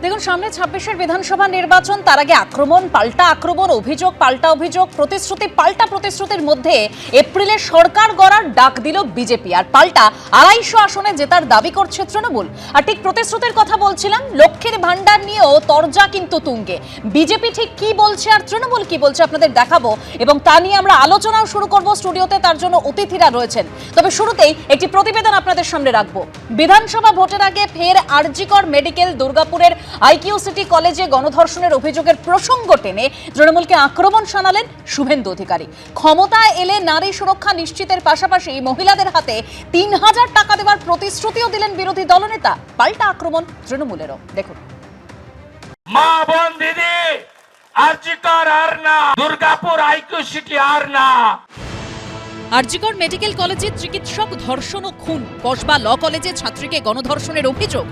দেখুন, সামনে ২৬-এর বিধানসভা নির্বাচন, তার আগে আক্রমণ, পাল্টা আক্রমণ, অভিযোগ পাল্টা অভিযোগ, প্রতিশ্রুতি পাল্টা প্রতিশ্রুতির মধ্যে এপ্রিলে সরকার গড়ার ডাক দিল বিজেপি, আর পাল্টা ২৫০ আসনে জেতার দাবি করছে তৃণমূল। আর ঠিক প্রতিশ্রুতির কথা বলছিলাম, লক্ষ্মীর ভান্ডার নিয়েও তরজা কিন্তু তুঙ্গে। বিজেপি ঠিক কি বলছে আর তৃণমূল কি বলছে আপনাদের দেখাবো, এবং তা নিয়ে আমরা আলোচনাও শুরু করব স্টুডিওতে। তার জন্য অতিথিরা রয়েছেন। তবে শুরুতেই একটি প্রতিবেদন আপনাদের সামনে রাখবো। বিধানসভা ভোটের আগে ফের আরজিকর মেডিকেল দুর্গাপুরের আইকিউ সিটি কলেজে গণধর্ষণের অভিযোগের প্রসঙ্গ টেনে তৃণমূলকে আক্রমণ শানালেন শুভেন্দু অধিকারী। ক্ষমতায় এলে নারী সুরক্ষা নিশ্চিতের পাশাপাশি মহিলাদের হাতে ৩০০০ টাকা দেওয়ার প্রতিশ্রুতিও দিলেন বিরোধী দলনেতা। পাল্টা আক্রমণ তৃণমূলেরও, দেখুন। মা বোন দিদি, আরজিকর আর না, দুর্গাপুর আইকিউ সিটি আর না। আরজিকর মেডিকেল কলেজে চিকিৎসক ধর্ষণ ও খুন, কসবা ল কলেজে ছাত্রীকে গণধর্ষণের অভিযোগ।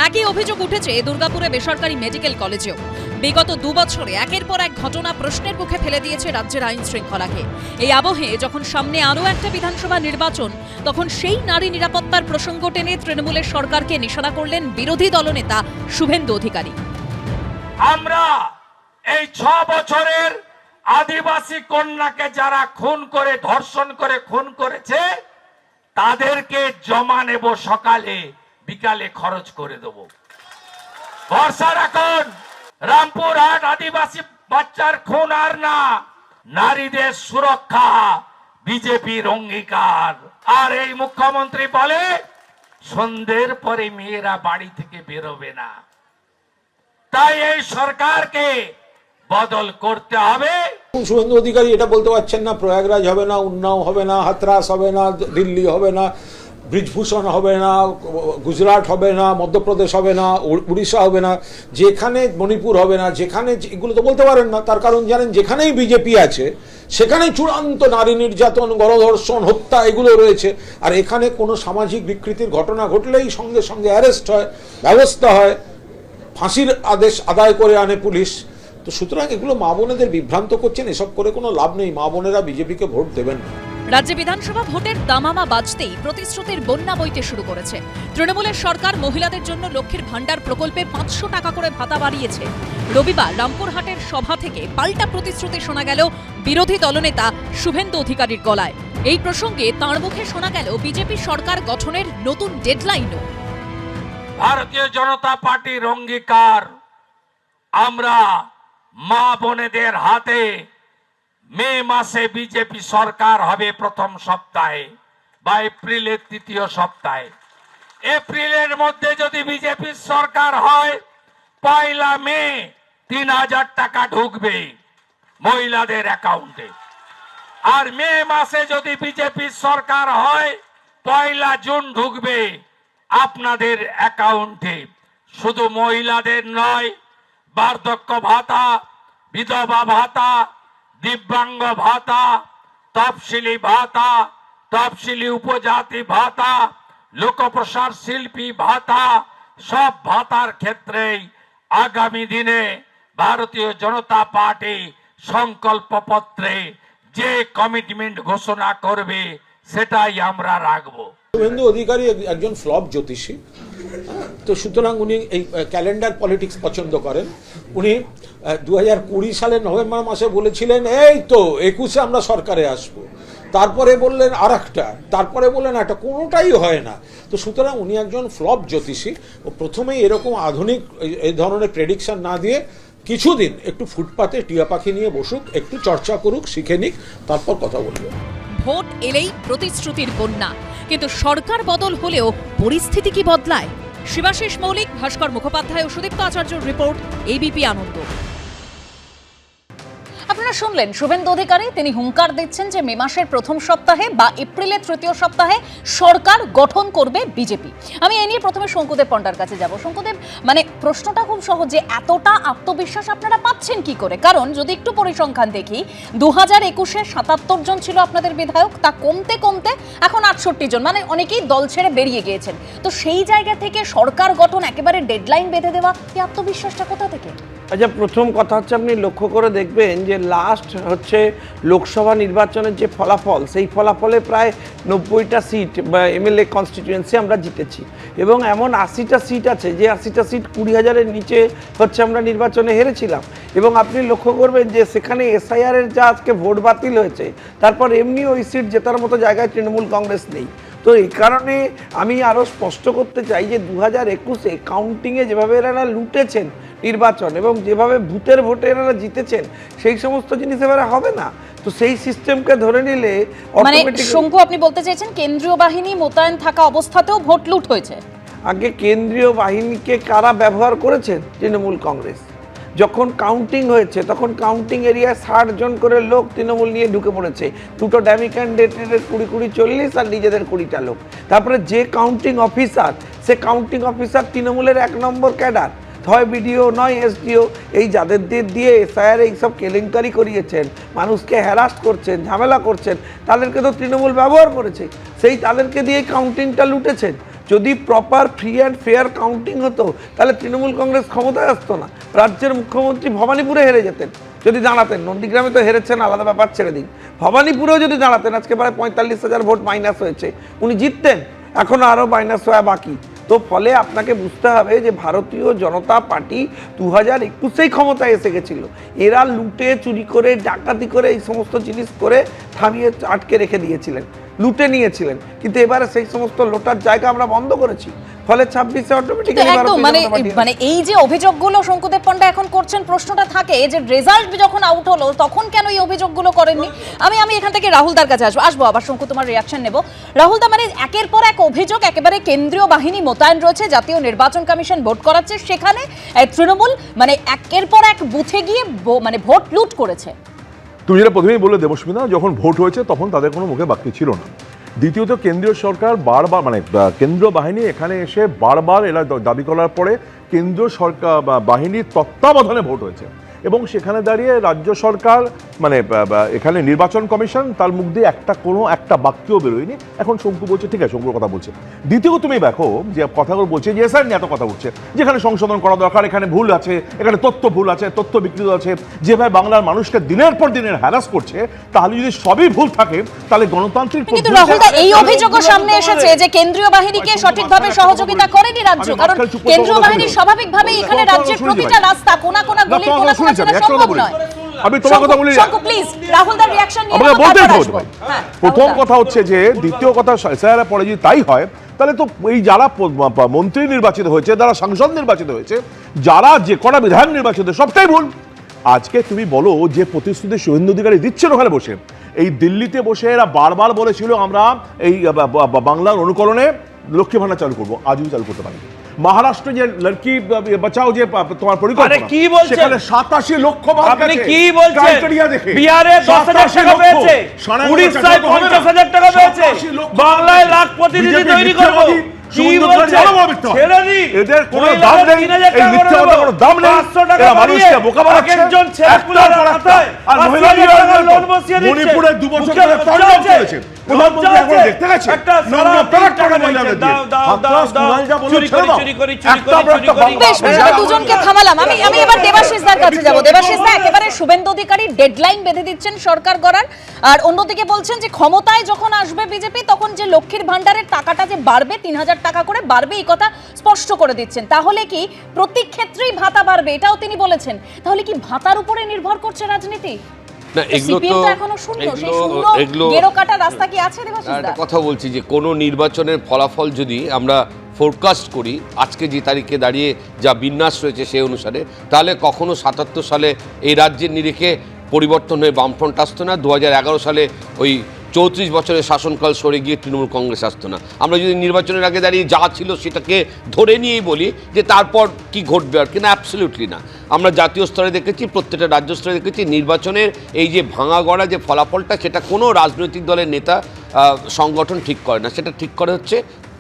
একই অভিযোগ উঠেছে দুর্গাপুরে বেসরকারি মেডিকেল কলেজেও। বিগত ২ বছরে একের পর এক ঘটনা প্রশ্নের মুখে ফেলে দিয়েছে রাজ্যের আইন শৃঙ্খলাকে। এই আবহে যখন সামনে আরও একটা বিধানসভা নির্বাচন, তখন সেই নারী নিরাপত্তার প্রসঙ্গ টেনে তৃণমূলের সরকারকে নিশানা করলেন বিরোধী দলনেতা শুভেন্দু অধিকারী। আমরা এই ৬ বছরের আদিবাসী কন্যাকে যারা খুন করে, ধর্ষণ করে খুন করেছে, তাদেরকে জমা নেব, সকালে বিকালে খরচ করে দেব। ভরসা রাখুন, রামপুরহাট আদিবাসী বাচ্চার খুন আর না। নারীদের সুরক্ষা বিজেপির অঙ্গীকার। আর এই মুখ্যমন্ত্রী বলে সন্ধ্যের পরে মেয়েরা বাড়ি থেকে বেরোবে না। তাই এই সরকারকে বদল করতে হবে। শুভেন্দু অধিকারী এটা বলতে পারছেন না প্রয়াগরাজ হবে না, উন্নাও হবে না, হাতরাস হবে না, দিল্লি হবে না, ব্রিজভূষণ হবে না, গুজরাট হবে না, মধ্যপ্রদেশ হবে না, উড়িষ্যা হবে না, যেখানে মণিপুর হবে না, যেখানে, এগুলো তো বলতে পারেন না। তার কারণ জানেন, যেখানেই বিজেপি আছে সেখানেই চূড়ান্ত নারী নির্যাতন, গণধর্ষণ, হত্যা এগুলো রয়েছে। আর এখানে কোনো সামাজিক বিকৃতির ঘটনা ঘটলেই সঙ্গে সঙ্গে অ্যারেস্ট হয়, ব্যবস্থা হয়, ফাঁসির আদেশ আদায় করে আনে পুলিশ। তো সুতরাং এগুলো মা বোনেদের বিভ্রান্ত করছেন, এসব করে কোনো লাভ নেই। মা বোনেরা বিজেপিকে ভোট দেবেন না। রাজ্যে বিধানসভা ভোটের দামামা বাজতেই প্রতিশ্রুতির বন্যা বইতে শুরু করেছে। তৃণমূলের সরকার মহিলাদের জন্য লক্ষ্মীর ভান্ডার প্রকল্পে ৫০০ টাকা করে ভাতা বাড়িয়েছে। রবিবার রামপুরহাটের সভা থেকে পাল্টা প্রতিশ্রুতি শোনা গেল বিরোধী দলনেতা শুভেন্দু অধিকারীর গলায়। এই প্রসঙ্গে তাঁর মুখে শোনা গেল বিজেপি সরকার গঠনের নতুন ডেডলাইনও। ভারতীয় জনতা পার্টির অঙ্গীকার, আমরা মা বোনেদের হাতে মে মাসে বিজেপি সরকার হবে প্রথম সপ্তাহে বা এপ্রিলের ৩য় সপ্তাহে। এপ্রিলের মধ্যে যদি বিজেপি সরকার হয়, ১ মে ৩০০০ টাকা ঢুকবে মহিলাদের অ্যাকাউন্টে। আর মে মাসে যদি বিজেপি সরকার হয়, ১ জুন ঢুকবে আপনাদের অ্যাকাউন্টে। শুধু মহিলাদের নয়, বার্ধক্য ভাতা, বিধবা ভাতা, দিব্যাঙ্গ ভাতা, তফসিলি ভাতা, তফসিলি উপজাতি ভাতা, লোকপ্রসার শিল্পী ভাতা, সব ভাতার ক্ষেত্রেই আগামী দিনে ভারতীয় জনতা পার্টি সংকল্পপত্রে যে কমিটমেন্ট ঘোষণা করবে সেটাই আমরা রাখবো। শুভেন্দু অধিকারী একজন ফ্লপ জ্যোতিষী, তো সুতরাং উনি এই ক্যালেন্ডার পলিটিক্স পছন্দ করেন। উনি ২০২০ সালের নভেম্বর মাসে বলেছিলেন এই তো ২১-এ আমরা সরকারে আসবো, তারপরে বললেন আর একটা, তারপরে বললেন একটা, কোনোটাই হয় না। তো সুতরাং উনি একজন ফ্লপ জ্যোতিষী। ও প্রথমেই এরকম আধুনিক এই ধরনের প্রেডিকশন না দিয়ে কিছুদিন একটু ফুটপাতে টিয়া পাখি নিয়ে বসুক, একটু চর্চা করুক, শিখে নিক, তারপর কথা বলবে। ভোট এলেই প্রতিশ্রুতির বন্যা, কিন্তু সরকার বদল হলেও পরিস্থিতি কি বদলায়? শিবাশিস মৌলিক, ভাস্কর মুখোপাধ্যায় ও সুদীপ্ত আচার্যর রিপোর্ট, এবিপি আনন্দ। আপনারা শুনলেন শুভেন্দু অধিকারী, তিনি হুঙ্কার দিচ্ছেন যে মে মাসের প্রথম সপ্তাহে বা এপ্রিলের ৩য় সপ্তাহে সরকার গঠন করবে বিজেপি। আমি এ নিয়ে প্রথমে শঙ্কুদেব পণ্ডার কাছে যাব। শঙ্কুদেব, মানে প্রশ্নটা খুব সহজ, যে এতটা আত্মবিশ্বাস আপনারা পাচ্ছেন কি করে? কারণ যদি একটু পরিসংখ্যান দেখি, ২০২১-এ ৭৭ জন ছিল আপনাদের বিধায়ক, তা কমতে কমতে এখন ৬৮ জন, মানে অনেকেই দল ছেড়ে বেরিয়ে গিয়েছেন। তো সেই জায়গা থেকে সরকার গঠন একেবারে ডেডলাইন বেঁধে দেওয়া, এই আত্মবিশ্বাসটা কোথা থেকে? আচ্ছা, প্রথম কথা হচ্ছে আপনি লক্ষ্য করে দেখবেন যে লাস্ট হচ্ছে লোকসভা নির্বাচনের যে ফলাফল, সেই ফলাফলে প্রায় 90টা সিট বা এমএলএ কনস্টিটিউয়েন্সি আমরা জিতেছি এবং এমন 80টা সিট আছে যে 80টা সিট 20,000-এর নিচে হচ্ছে আমরা নির্বাচনে হেরেছিলাম। এবং আপনি লক্ষ্য করবেন যে সেখানে এসআইআরের যা আজকে ভোট বাতিল হয়েছে, তারপর এমনি ওই সিট জেতার মতো জায়গায় তৃণমূল কংগ্রেস নেই। তো এই কারণে আমি আরও স্পষ্ট করতে চাই যে 2021-এ কাউন্টিংয়ে যেভাবে এরা লুটেছেন নির্বাচন এবং যেভাবে ভূতের ভোটে এনারা জিতেছেন, সেই সমস্ত জিনিস এবারে হবে না। তো সেই সিস্টেমকে ধরে নিলে মানে শঙ্কু, আপনি বলতে চাইছেন কেন্দ্রীয় বাহিনী মোতায়েন থাকা অবস্থাতেও ভোট লুট হয়েছে? আগে কেন্দ্রীয় বাহিনীকে কারা ব্যবহার করেছেন? তৃণমূল কংগ্রেস। যখন কাউন্টিং হয়েছে তখন কাউন্টিং এরিয়ায় 60 জন করে লোক তৃণমূল নিয়ে ঢুকে পড়েছে, দুটো ড্যামি ক্যান্ডিডেটের 20-40 আর নিজেদের 20টা লোক। তারপরে যে কাউন্টিং অফিসার, সে কাউন্টিং অফিসার তৃণমূলের 1 নম্বর ক্যাডার, হয় বিডিও নয় এসডিও। এই যাদের দিয়ে এসআইআর এইসব কেলেঙ্কারি করিয়েছেন, মানুষকে হ্যারাস করছেন, ঝামেলা করছেন, তাদেরকে তো তৃণমূল ব্যবহার করেছে, সেই তাদেরকে দিয়ে কাউন্টিংটা লুটেছেন। যদি proper free and fair counting হতো তাহলে তৃণমূল কংগ্রেস ক্ষমতায় আসতো না। রাজ্যের মুখ্যমন্ত্রী ভবানীপুরে হেরে যেতেন যদি দাঁড়াতেন। নন্দীগ্রামে তো হেরেছেন, আলাদা ব্যাপার, ছেড়ে দিন। ভবানীপুরেও যদি দাঁড়াতেন, আজকে প্রায় 45,000 ভোট মাইনাস হয়েছে, উনি জিততেন, এখনও আরও মাইনাস হওয়া বাকি। তো ফলে আপনাকে বুঝতে হবে যে ভারতীয় জনতা পার্টি 2021-এই ক্ষমতায় এসে গেছিল। এরা লুটে চুরি করে ডাকাতি করে এই সমস্ত জিনিস করে থামিয়ে আটকে রেখে দিয়েছিলেন, লুটে নিয়েছিলেন। কিন্তু এবারে সেই সমস্ত লোটার জায়গা আমরা বন্ধ করেছি, ফলে 26-এ অটোমেটিক্যালি মানে এই যে অভিযোগগুলো শঙ্কুদেব পণ্ডা এখন করছেন, প্রশ্নটা থাকে যে রেজাল্ট যখন আউট হলো তখন কেন এই অভিযোগগুলো করেননি? আমি এখান থেকে রাহুলদার কাছে আসবো আবার শঙ্কু, তোমার রিয়াকশন নেব। রাহুলদা, মানে একের পর এক অভিযোগ, একেবারে কেন্দ্রীয় বাহিনী মোতায়েন রয়েছে, জাতীয় নির্বাচন কমিশন ভোট করাচ্ছে, সেখানে তৃণমূল মানে একের পর এক বুথে গিয়ে মানে ভোট লুট করেছে। তুমি যেটা প্রথমেই বললে দেবস্মিতা, যখন ভোট হয়েছে তখন তাদের কোনো মুখে বাক্য ছিল না। দ্বিতীয়ত কেন্দ্রীয় সরকার বারবার মানে কেন্দ্রীয় বাহিনী এখানে এসে বারবার এরা দাবি করার পরে কেন্দ্রীয় সরকার বাহিনীর তত্ত্বাবধানে ভোট হয়েছে এবং সেখানে দাঁড়িয়ে রাজ্য সরকার মানে এখানে নির্বাচন কমিশন তার মুখ দিয়ে একটা বাক্যও বেরোয়নি। এখন শঙ্কু বলছে, ঠিক আছে, শঙ্কুর কথা বলছে। দ্বিতীয় তুমি দেখো যে কথাগুলো বলছে যে স্যার নিয়ে এত কথা বলছে, যেখানে সংশোধন করা দরকার এখানে ভুল আছে, এখানে তথ্য ভুল আছে, তথ্য বিকৃত আছে, যেভাবে বাংলার মানুষকে দিনের পর দিনের হ্যারাস করছে, তাহলে যদি সবই ভুল থাকে তাহলে গণতান্ত্রিক কিন্তু রাহুলদা, এই অভিযোগও সামনে এসেছে যে কেন্দ্রীয় বাহিনীকে সঠিকভাবে সহযোগিতা করেনি রাজ্য, কারণ কেন্দ্রীয় বাহিনী স্বাভাবিকভাবে এখানে রাজ্যের প্রতিটা রাস্তা কোনা কোনা গলির কোনা কোনা সম্ভব নয়। আমি তোমার কথা বলি, প্লিজ রাহুলদার রিয়াকশন নিয়ে আমাকে বলতে দাও। হ্যাঁ, প্রথম কথা হচ্ছে যে দ্বিতীয় কথা, স্যার পরে যদি তাই হয় তাহলে তো এই যারা মন্ত্রী নির্বাচিত হয়েছে, যারা সাংসদ নির্বাচিত হয়েছে, যারা যে কটা বিধায়ক নির্বাচিত, সবটাই ভুল। আজকে তুমি বলো যে প্রতিশ্রুতি শুভেন্দু অধিকারী দিচ্ছেন ওখানে বসে, এই দিল্লিতে বসে এরা বারবার বলেছিল আমরা এই বাংলার অনুকরণে লক্ষ্মী ভান্ডার চালু করবো, আজও চালু করতে পারি। মহারাষ্ট্রে যে লড়কি বাঁচাও যে তোমার পরিকল্পনা, কি বলছেন? সেখানে 87 লক্ষ আপনি কি বলছেন? বিহারে 10,000 টাকা পেয়েছে, উড়িষ্যায় 50,000 টাকা পেয়েছে, বাংলায় লাখ প্রতিনিধি তৈরি করব। এদের কোনো দাম নেই, এই মিথ্যা কথা কোনো দাম নেই, এরা মানুষকে বোকা বানাচ্ছে। আর মণিপুরে 2 বছর ধরে তাণ্ডব চলেছে, প্রধানমন্ত্রী এখন দেখতে গেছে দুজনকে থামালাম। আমি এবার দেবাশিসদার কাছে যাব। দেবাশিসদা, একেবারে শুভেন্দু অধিকারী ডেডলাইন বেঁধে দিচ্ছেন সরকার গড়ার, আর অন্যদিকে বলছেন যে ক্ষমতায় যখন আসবে বিজেপি তখন যে লক্ষ্মীর ভান্ডারের টাকাটা যে বাড়বে, 3,000 টাকা করে বাড়বে, এই কথা স্পষ্ট করে দিচ্ছেন। তাহলে কি প্রতি ক্ষেত্রেই ভাতা বাড়বে, এটাও তিনি বলেছেন। তাহলে কি ভাতার উপরে নির্ভর করছে রাজনীতি? না, এগুলো একটা কথা বলছি যে কোনো নির্বাচনের ফলাফল যদি আমরা ফোরকাস্ট করি আজকে যে তারিখে দাঁড়িয়ে যা বিন্যাস রয়েছে সেই অনুসারে, তাহলে কখনো 77 সালে এই রাজ্যের নিরিখে পরিবর্তন হয়ে বামফ্রন্ট আসতো না, 2011 সালে ওই 34 বছরের শাসনকাল সরে গিয়ে তৃণমূল কংগ্রেস আসতো না। আমরা যদি নির্বাচনের আগে দাঁড়িয়ে যা ছিল সেটাকে ধরে নিয়েই বলি যে তারপর কি ঘটবে আর কি, না, অ্যাবসলিউটলি না। আমরা জাতীয় স্তরে দেখেছি, প্রত্যেকটা রাজ্য স্তরে দেখেছি, নির্বাচনের এই যে ভাঙা গড়া যে ফলাফলটা, সেটা কোনো রাজনৈতিক দলের নেতা সংগঠন ঠিক করে না, সেটা ঠিক করে হচ্ছে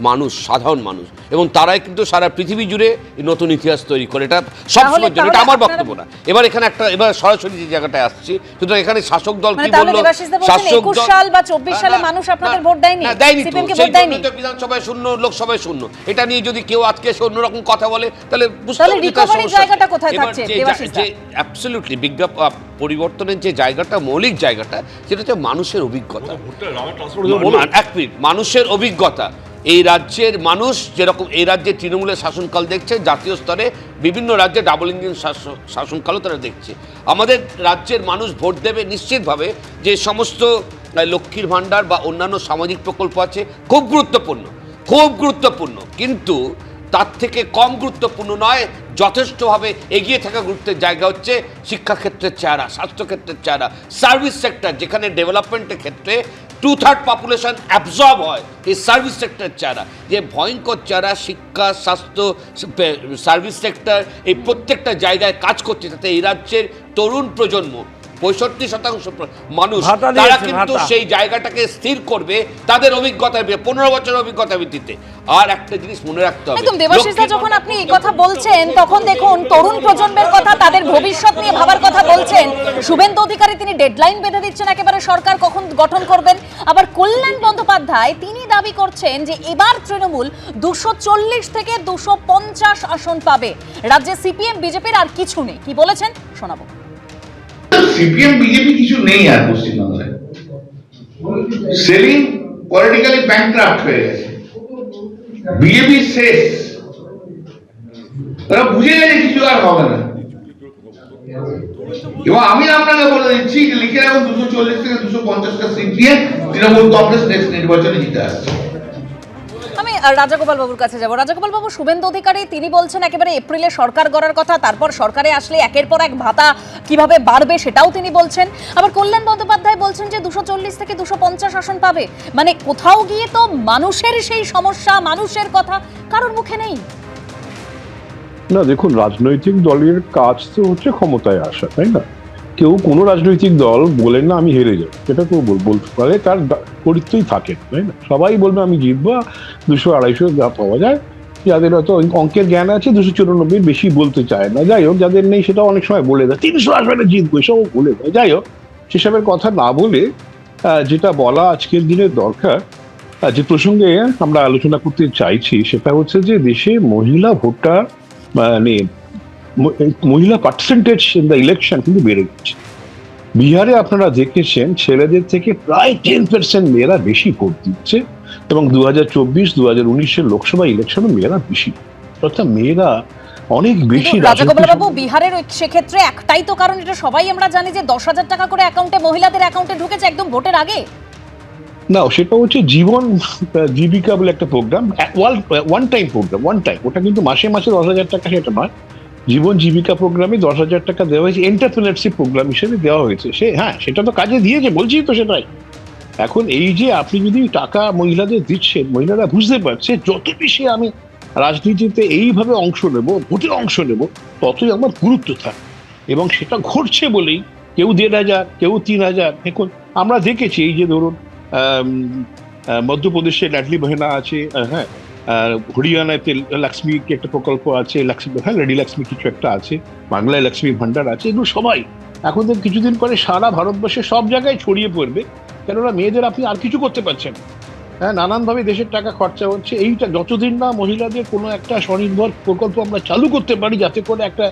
মানুষ, সাধারণ মানুষ, এবং তারাই কিন্তু সারা পৃথিবী জুড়ে নতুন ইতিহাস তৈরি করে। এটা সবসময় জন্য, এটা আমার বক্তব্য না। এবার এখানে এবার সরাসরি যে জায়গাটায় আসছি, সুতরাং এখানে শাসক দল কি বললো, শাসক দল সাল বা 24 সালে মানুষ আপনাদের ভোট দেয়নি, দেয়নি তো, সিপিএমকে সেই ভোট দেয়নি, জন্য বিধানসভায় শূন্য, লোকসভায় শূন্য। এটা নিয়ে যদি কেউ আজকে এসে অন্যরকম কথা বলে, তাহলে বুঝতে হবে রিকভারির জায়গাটা কোথায় থাকছে দেবাশিস দা? অ্যাবসলিউটলি পরিবর্তনের যে জায়গাটা, মৌলিক জায়গাটা, সেটা হচ্ছে মানুষের অভিজ্ঞতা। এক মিনিট, মানুষের অভিজ্ঞতা। এই রাজ্যের মানুষ যেরকম এই রাজ্যে তৃণমূলের শাসনকাল দেখছে, জাতীয় স্তরে বিভিন্ন রাজ্যে ডাবল ইঞ্জিন শাসনকালও তারা দেখছে। আমাদের রাজ্যের মানুষ ভোট দেবে নিশ্চিতভাবে যে সমস্ত লক্ষ্মীর ভাণ্ডার বা অন্যান্য সামাজিক প্রকল্প আছে, খুব গুরুত্বপূর্ণ, খুব গুরুত্বপূর্ণ, কিন্তু তার থেকে কম গুরুত্বপূর্ণ নয়, যথেষ্টভাবে এগিয়ে থাকা গুরুত্বের জায়গা হচ্ছে শিক্ষাক্ষেত্রের চেহারা, স্বাস্থ্যক্ষেত্রের চেহারা, সার্ভিস সেক্টর, যেখানে ডেভেলপমেন্টের ক্ষেত্রে 2/3 পপুলেশন অ্যাবজর্ব হয়, এই সার্ভিস সেক্টরের চেহারা, যে ভয়ঙ্কর চেহারা, শিক্ষা, স্বাস্থ্য, সার্ভিস সেক্টর, এই প্রত্যেকটা জায়গায় কাজ করছে, তাতে এই রাজ্যের তরুণ প্রজন্ম 65% মানুষ, তারা কিন্তু সেই জায়গাটাকে স্থির করবে তাদের অভিজ্ঞতা, 15 বছরের অভিজ্ঞতা ভিত্তিতে। আর একটা জিনিস মনে রাখতে হবে, একদম দেবাশিস দা, যখন আপনি এই কথা বলছেন তখন দেখুন তরুণ প্রজন্মের কথা, তাদের ভবিষ্যৎ নিয়ে ভাবার কথা বলছেন। শুভেন্দু অধিকারী তিনি ডেডলাইন বেঁধে দিচ্ছেন একেবারে সরকার কখন গঠন করবেন। আবার কল্যাণ বন্দ্যোপাধ্যায় তিনি দাবি করছেন যে এবার তৃণমূল 240 থেকে 250 আসন পাবে, রাজ্যে সিপিএম বিজেপির আর কিছু নেই। কি বলেছেন শোনাবো। সিপিএম বিজেপি কিছু নেই আর পশ্চিমবাংলায়, সেলিং পলিটিক্যালি ব্যাংক্রাফট হয়ে গেছে, বিজেপি শেষ, তারা বুঝে গেছে কিছু আর হবে না। এবং আমি আপনাকে বলে দিচ্ছি, লিখে রাখুন 240 থেকে 250টা সিট নিয়ে তৃণমূল কংগ্রেস নেক্সট নির্বাচনে জিতে আসছে। আমি রাজাগোপাল বাবুর কাছে যাব। রাজাগোপাল বাবু, শুভেন্দু অধিকারী তিনি বলছেন একেবারে এপ্রিলে সরকার গড়ার কথা, তারপর সরকারে আসলে একের পর এক ভাতা কিভাবে বাড়বে সেটাও তিনি বলছেন। আবার কল্যাণ বন্দ্যোপাধ্যায় বলছেন যে 240 থেকে 250 আসন পাবে। মানে কোথাও গিয়ে তো মানুষের সেই সমস্যা, মানুষের কথা কারোর মুখে নেই। না দেখুন, রাজনৈতিক দলের কাজ তো হচ্ছে ক্ষমতায় আসা, তাই না? কেউ কোনো রাজনৈতিক দল বলেন না আমি হেরে যাই, সেটা কেউ বলতে পারে, তার চরিত্রই থাকে, তাই না? সবাই বলবে আমি জিতবো, 200-250 যা পাওয়া যায়। যাদের হয়তো অঙ্কের জ্ঞান আছে 294 বেশি বলতে চায় না, যাই হোক, যাদের নেই সেটা অনেক সময় বলে দেয় 300 আসবে জিতবো, এসব বলে দেয়। যাই হোক, সেসবের কথা না বলে যেটা বলা আজকের দিনের দরকার, যে প্রসঙ্গে আমরা আলোচনা করতে চাইছি, সেটা হচ্ছে যে দেশে মহিলা ভোটার, মানে মহিলা পার্সেন্টেজ ইন দ্য ইলেকশন কিন্তু বেড়ে গেছে। বিহারে আপনারা দেখেছেন ছেলেদের থেকে প্রায় 10% মেয়েরা বেশি ভোট দিচ্ছে, এবং 2024-2019 লোকসভা ইলেকশনে মেয়েরা বেশি, অর্থাৎ মেয়েরা অনেক বেশি। রাজাগোপাল বাবু, বিহারের সেক্ষেত্রে একটাই তো কারণ, এটা সবাই আমরা জানি যে 10,000 টাকা করে অ্যাকাউন্টে, মহিলাদের অ্যাকাউন্টে ঢুকেছে একদম ভোটের আগে। না, সেটা হচ্ছে জীবন জীবিকা বলে একটা programme, one time programme, one time, ওটা কিন্তু মাসে মাসে 10,000 টাকা সেটা নয়। জীবন জীবিকা প্রোগ্রামে 10,000 টাকা দেওয়া হয়েছে, এন্টারপ্রেনারশিপ প্রোগ্রাম হিসেবে দেওয়া হয়েছে। হ্যাঁ, সেটা তো কাজে দিয়েছে, বলছি তো সেটাই। এখন এই যে আপনি যদি টাকা মহিলাদের দিচ্ছেন, মহিলারা বুঝতে পারছে যত বেশি আমি রাজনীতিতে এইভাবে অংশ নেব, ভোটে অংশ নেব, ততই আমার গুরুত্ব থাকে, এবং সেটা ঘটছে বলেই কেউ 1,500, কেউ 3,000। দেখুন, আমরা দেখেছি এই যে ধরুন মধ্যপ্রদেশে লাডলি বহেনা আছে, হ্যাঁ, হরিয়ানাতে লক্ষ্মী একটা প্রকল্প আছে, লক্ষ্মী, হ্যাঁ, লেডি লক্ষ্মী কিছু একটা আছে, বাংলায় লক্ষ্মী ভান্ডার আছে, এগুলো সবাই এখন কিছুদিন পরে সারা ভারতবর্ষে সব জায়গায় ছড়িয়ে পড়বে, কেননা মেয়েদের আপনি আর কিছু করতে পারছেন। হ্যাঁ, নানানভাবে দেশের টাকা খরচা হচ্ছে। এইটা যতদিন না মহিলাদের কোনো একটা স্বনির্ভর প্রকল্প আমরা চালু করতে পারি, যাতে করে একটা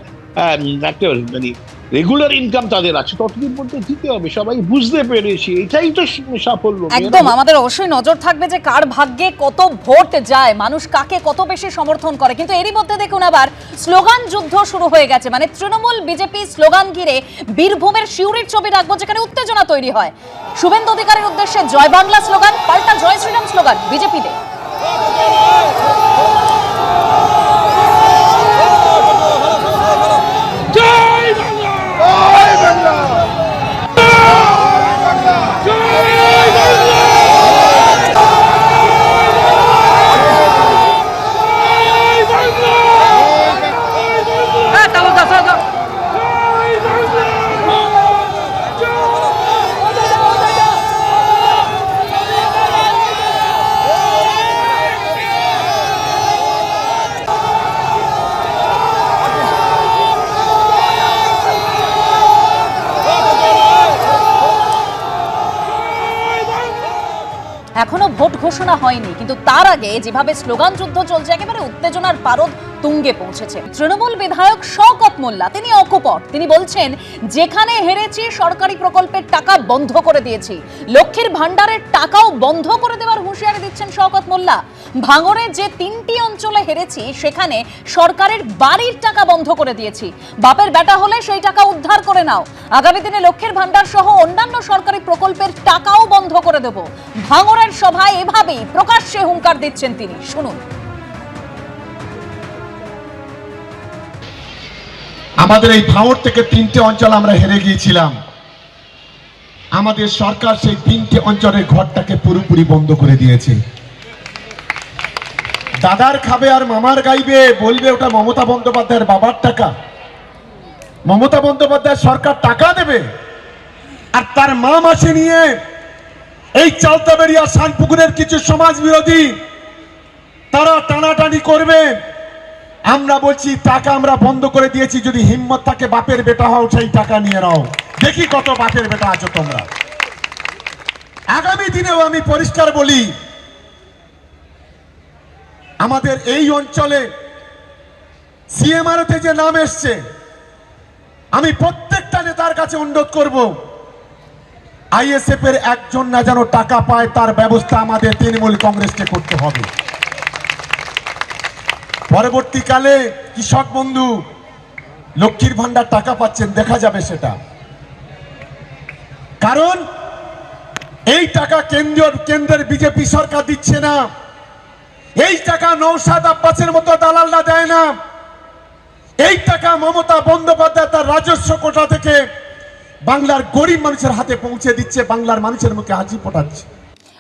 মানে রেগুলার ইনকাম তাদের আছে, ততদিন পর্যন্ত দিতে হবে। সবাই বুঝতে পেরেছি, এটাই তো সাফল্য। একদম, আমাদের অবশ্যই নজর থাকবে যে কার ভাগ্যে কত ভোট যায়, মানুষ কাকে কত বেশি সমর্থন করে। কিন্তু এরই মধ্যে দেখুন আবার স্লোগান যুদ্ধ শুরু হয়ে গেছে। মানে তৃণমূল বিজেপি স্লোগান ঘিরে বীরভূমের শিউরির ছবি রাখবো, যেখানে উত্তেজনা তৈরি হয়। শুভেন্দু অধিকারীর উদ্দেশ্যে জয় বাংলা স্লোগান, পাল্টা জয় শ্রীরাম স্লোগান বিজেপিদের। এখনো ভোট ঘোষণা হয়নি, কিন্তু তার আগে যেভাবে স্লোগান যুদ্ধ চলছে, একেবারে উত্তেজনার পারদ তুঙ্গে পৌঁছেছে। তৃণমূল বিধায়ক শওকত মোল্লা তিনি অকপট, তিনি বলছেন যেখানে হেরেছি সরকারি প্রকল্পের টাকা বন্ধ করে দিয়েছি, লক্ষ্মীর ভান্ডারের টাকাও বন্ধ করে দেওয়ার হুঁশিয়ারি দিচ্ছেন শওকত মোল্লা। ভাঙড়ে যে 3টি অঞ্চলে হেরেছি সেখানে সরকারের বাড়ির টাকা বন্ধ করে দিয়েছি, বাপের বেটা হলে সেই টাকা উদ্ধার করে নাও, আগামী দিনে লক্ষ্মীর ভান্ডার সহ অন্যান্য সরকারি প্রকল্পের টাকাও বন্ধ করে দেব। ভাঙড়ের সভায় এভাবেই প্রকাশ্যে হুঙ্কার দিচ্ছেন তিনি, শুনুন। আমাদের এই ভাঙড় থেকে 3টে অঞ্চল আমরা হেরে গিয়েছিলাম, আমাদের সরকার সেই 3টে অঞ্চলের ঘরটাকে পুরোপুরি বন্ধ করে দিয়েছে। দাদার খাবে আর মামার গাইবে, বলবে ওটা মমতা বন্দ্যোপাধ্যায়ের বাবার টাকা, মমতা বন্দ্যোপাধ্যায় সরকার টাকা দেবে, আর তার মা মাসে নিয়ে এই চালতাবেড়িয়া শানপুকুরের কিছু সমাজ বিরোধী তারা টানাটানি করবে। আমরা বলছি টাকা আমরা বন্ধ করে দিয়েছি, যদি হিম্মত থাকে বাপের বেটা হও সেই টাকা নিয়ে নাও, দেখি কত বাপের বেটা আছো তোমরা। আগামী দিনেও আমি পরিষ্কার বলি, আমাদের এই অঞ্চলে সিএমআরতে যে নাম এসছে, আমি প্রত্যেকটা নেতার কাছে অনুরোধ করব, আইএসএফ এর একজন না যেন টাকা পায় তার ব্যবস্থা আমাদের তৃণমূল কংগ্রেসকে করতে হবে। পরবর্তীকালে কৃষক বন্ধু লক্ষ্মীর ভান্ডার টাকা পাচ্ছেন, দেখা যাবে সেটা, কারণ এই টাকা কেন্দ্রের বিজেপি সরকার দিচ্ছে না, এই টাকা নওশাদ আব্বাসের মতো দালালরা দেয় না, এই টাকা মমতা বন্দ্যোপাধ্যায় তার রাজস্ব কোটা থেকে বাংলার গরিব মানুষের হাতে পৌঁছে দিচ্ছে, বাংলার মানুষের মুখে হাসি ফোটাচ্ছে।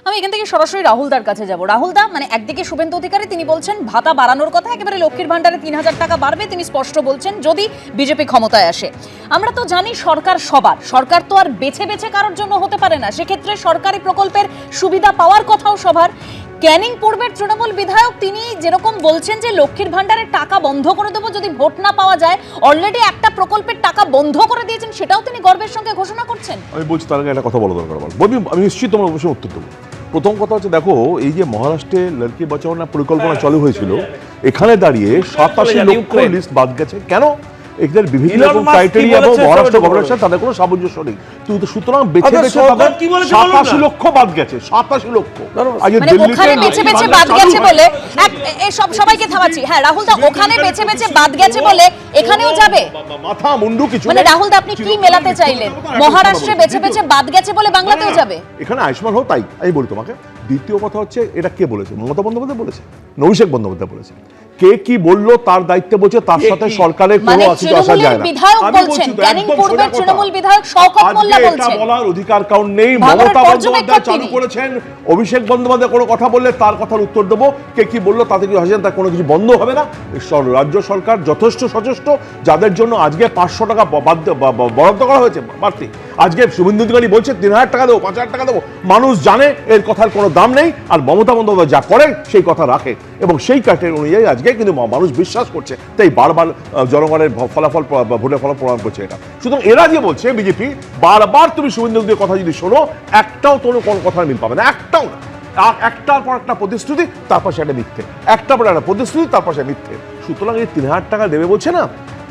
আমি এখান থেকে সরাসরি রাহুলদার কাছে যাব। রাহুলদা, মানে একদিকে শুভেন্দু অধিকারী তিনি বলছেন ভাতা বাড়ানোর কথা, একেবারে লক্ষ্মীর ভান্ডারে 3000 টাকা বাড়বে, তিনি স্পষ্ট বলছেন যদি বিজেপি ক্ষমতায় আসে। আমরা তো জানি সরকার সবার, সরকার তো আর বেছে বেছে কারোর জন্য হতে পারে না, সেক্ষেত্রে সরকারি প্রকল্পের সুবিধা পাওয়ার কথাও সবার। ক্যানিং পূর্বের তৃণমূল বিধায়ক তিনি যেরকম বলছেন যে লক্ষ্মীর ভান্ডারের টাকা বন্ধ করে দেবো যদি ভোট না পাওয়া যায়, অলরেডি একটা প্রকল্পের টাকা বন্ধ করে দিয়েছেন, সেটাও তিনি গর্বের সঙ্গে ঘোষণা করছেন। আমি বলছি তার আগে একটা কথা বলা দরকার, বলবি আমি নিশ্চিত তোমার অবশ্যই উত্তর দেবো। প্রথম কথা হচ্ছে, দেখো এই যে মহারাষ্ট্রে লড়কি বাঁচাও না পরিকল্পনা চালু হয়েছিল, এখানে দাঁড়িয়ে 87 লক্ষ লিস্ট বাদ গেছে কেন? এদের বিভিন্ন রকম ক্রাইটেরিয়া এবং মহারাষ্ট্র গভর্নমেন্টের সাথে তাদের কোনো সামঞ্জস্য নেই, কিন্তু সুতরাং বেছে বেছে তাদের 87 লক্ষ বাদ গেছে, 87 লক্ষ। মানে ওখানে বেছে বেছে বাদ গেছে বলে সব সবাইকে থামাচ্ছি, হ্যাঁ রাহুলদা, ওখানে বেছে বেছে বাদ গেছে বলে এখানেও যাবে মাথা মুন্ডু কিছু, মানে রাহুলদা আপনি কি মেলাতে চাইলেন? মহারাষ্ট্রে বেছে বেছে বাদ গেছে বলে বাংলাতেও যাবে? এখানে আয়ুষ্মান হোক তাই আমি বলি তোমাকে। দ্বিতীয় কথা হচ্ছে, এটা কে বলেছে? মমতা বন্দ্যোপাধ্যায় বলেছে, অভিষেক বন্দ্যোপাধ্যায় বলেছে। কে কি বললো তার দায়িত্বে বলছে, তার সাথে সরকারের কোনো আসা যায় না। এটা বলার অধিকার কারণ নেই। মমতা বন্দ্যোপাধ্যায় চালু করেছেন, অভিষেক বন্দ্যোপাধ্যায় কোনো কথা বললে তার কথার উত্তর দেবো, কে কি বললো তাতে কি হাসেন, তার কোনো কিছু বন্ধ হবে না। রাজ্য সরকার যথেষ্ট সচেষ্ট, যাদের জন্য আজকে 500 টাকা বরাদ্দ করা হয়েছে বাড়তি, আজকে শুভেন্দু অধিকারী বলছে 3000 টাকা দেবো, 5000 টাকা দেবো, মানুষ জানে এর কথার কোনো দাম নেই, আর মমতা বন্দ্যোপাধ্যায় যা করেন সেই কথা রাখে, এবং সেই ক্রাইটেরিয়া অনুযায়ী আজকে কিন্তু মানুষ বিশ্বাস করছে, তাই বারবার জনগণের ফলাফল ভোটের ফলাফল প্রমাণ করছে এটা। সুতরাং এরা যে বলছে বিজেপি, বারবার তুমি শুভেন্দু অধিকারীর কথা যদি শোনো, একটাও তোর কোনো কথার মিল পাবে না, একটাও না। একটার পর একটা প্রতিশ্রুতি, তারপর সেটা মিথ্যে, একটার পর একটা প্রতিশ্রুতি, তারপর সেটা মিথ্যে। সুতরাং এই 3000 টাকা দেবে বলছে না,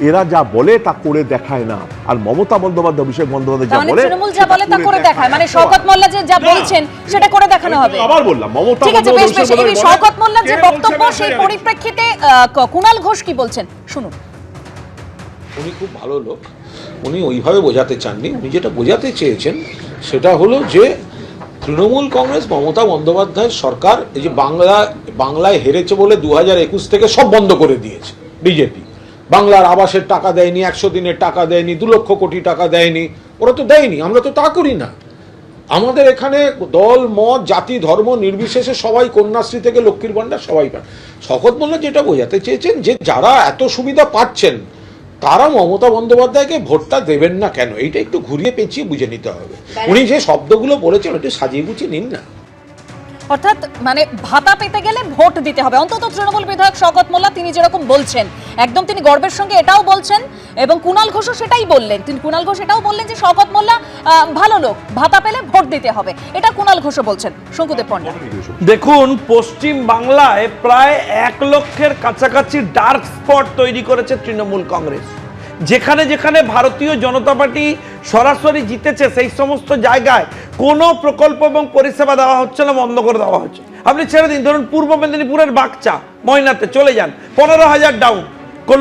এরা যা বলে তা করে দেখায় না। আর মমতা বন্দ্যোপাধ্যায়, অভিষেক বন্দ্যোপাধ্যায় যা বলে তৃণমূল যা বলে তা করে দেখায়, মানে শওকত মোল্লা যে যা বলছেন সেটা করে দেখানো হবে। আবার বললাম মমতা ঠিক আছে, বেশ বেশ, এই শওকত মোল্লা যে বক্তব্য সেই পরিপ্রেক্ষিতে কুণাল ঘোষ কি বলছেন শুনুন। উনি খুব ভালো লোক, উনি ওইভাবে বোঝাতে চাননি। উনি যেটা বোঝাতে চেয়েছেন সেটা হলো যে তৃণমূল কংগ্রেস, মমতা বন্দ্যোপাধ্যায় সরকার এই যে বাংলায় হেরেছে বলে 2021 থেকে সব বন্ধ করে দিয়েছে বিজেপি। বাংলার আবাসের টাকা দেয়নি, 100 দিনের টাকা দেয়নি, 2 লক্ষ কোটি টাকা দেয়নি, ওরা তো দেয়নি, আমরা তো তা করি না। আমাদের এখানে দল মত জাতি ধর্ম নির্বিশেষে সবাই কন্যাশ্রী থেকে লক্ষ্মীর ভান্ডার সবাই পান। শওকত মোল্লা যেটা বোঝাতে চেয়েছেন যে যারা এত সুবিধা পাচ্ছেন তারা মমতা বন্দ্যোপাধ্যায়কে ভোটটা দেবেন না কেন, এইটা একটু ঘুরিয়ে পেঁচিয়ে বুঝে নিতে হবে। উনি যে শব্দগুলো বলেছেন একটু সাজিয়ে গুছিয়ে নিন না। অর্থাৎ মানে ভাতা পেতে গেলে ভোট দিতে হবে, অন্তত তৃণমূল বিধায়ক শওকত মোল্লা তিনি যেরকম বলছেন একদম তিনি গর্বের সঙ্গে এটাও বলছেন, এবং কুণাল ঘোষও সেটাই বললেন, কুণাল ঘোষ এটাও বললেন যে শওকত মোল্লা ভালো লোক, ভাতা পেলে ভোট দিতে হবে, এটা কুণাল ঘোষও বলছেন। শঙ্কুদেব পণ্ডা, দেখুন পশ্চিম বাংলায় প্রায় 1 লক্ষের কাছাকাছি ডার্ক স্পট তৈরি করেছে তৃণমূল কংগ্রেস। যেখানে যেখানে ভারতীয় জনতা পার্টি সরাসরি জিতেছে সেই সমস্ত জায়গায় কোনো প্রকল্প এবং পরিষেবা দেওয়া হচ্ছে না, বন্ধ করে দেওয়া হচ্ছে। আপনি ছেড়ে দিন, ধরুন পূর্ব মেদিনীপুরের বাগচা ময়নাতে চলে যান, 15,000 ডাউন,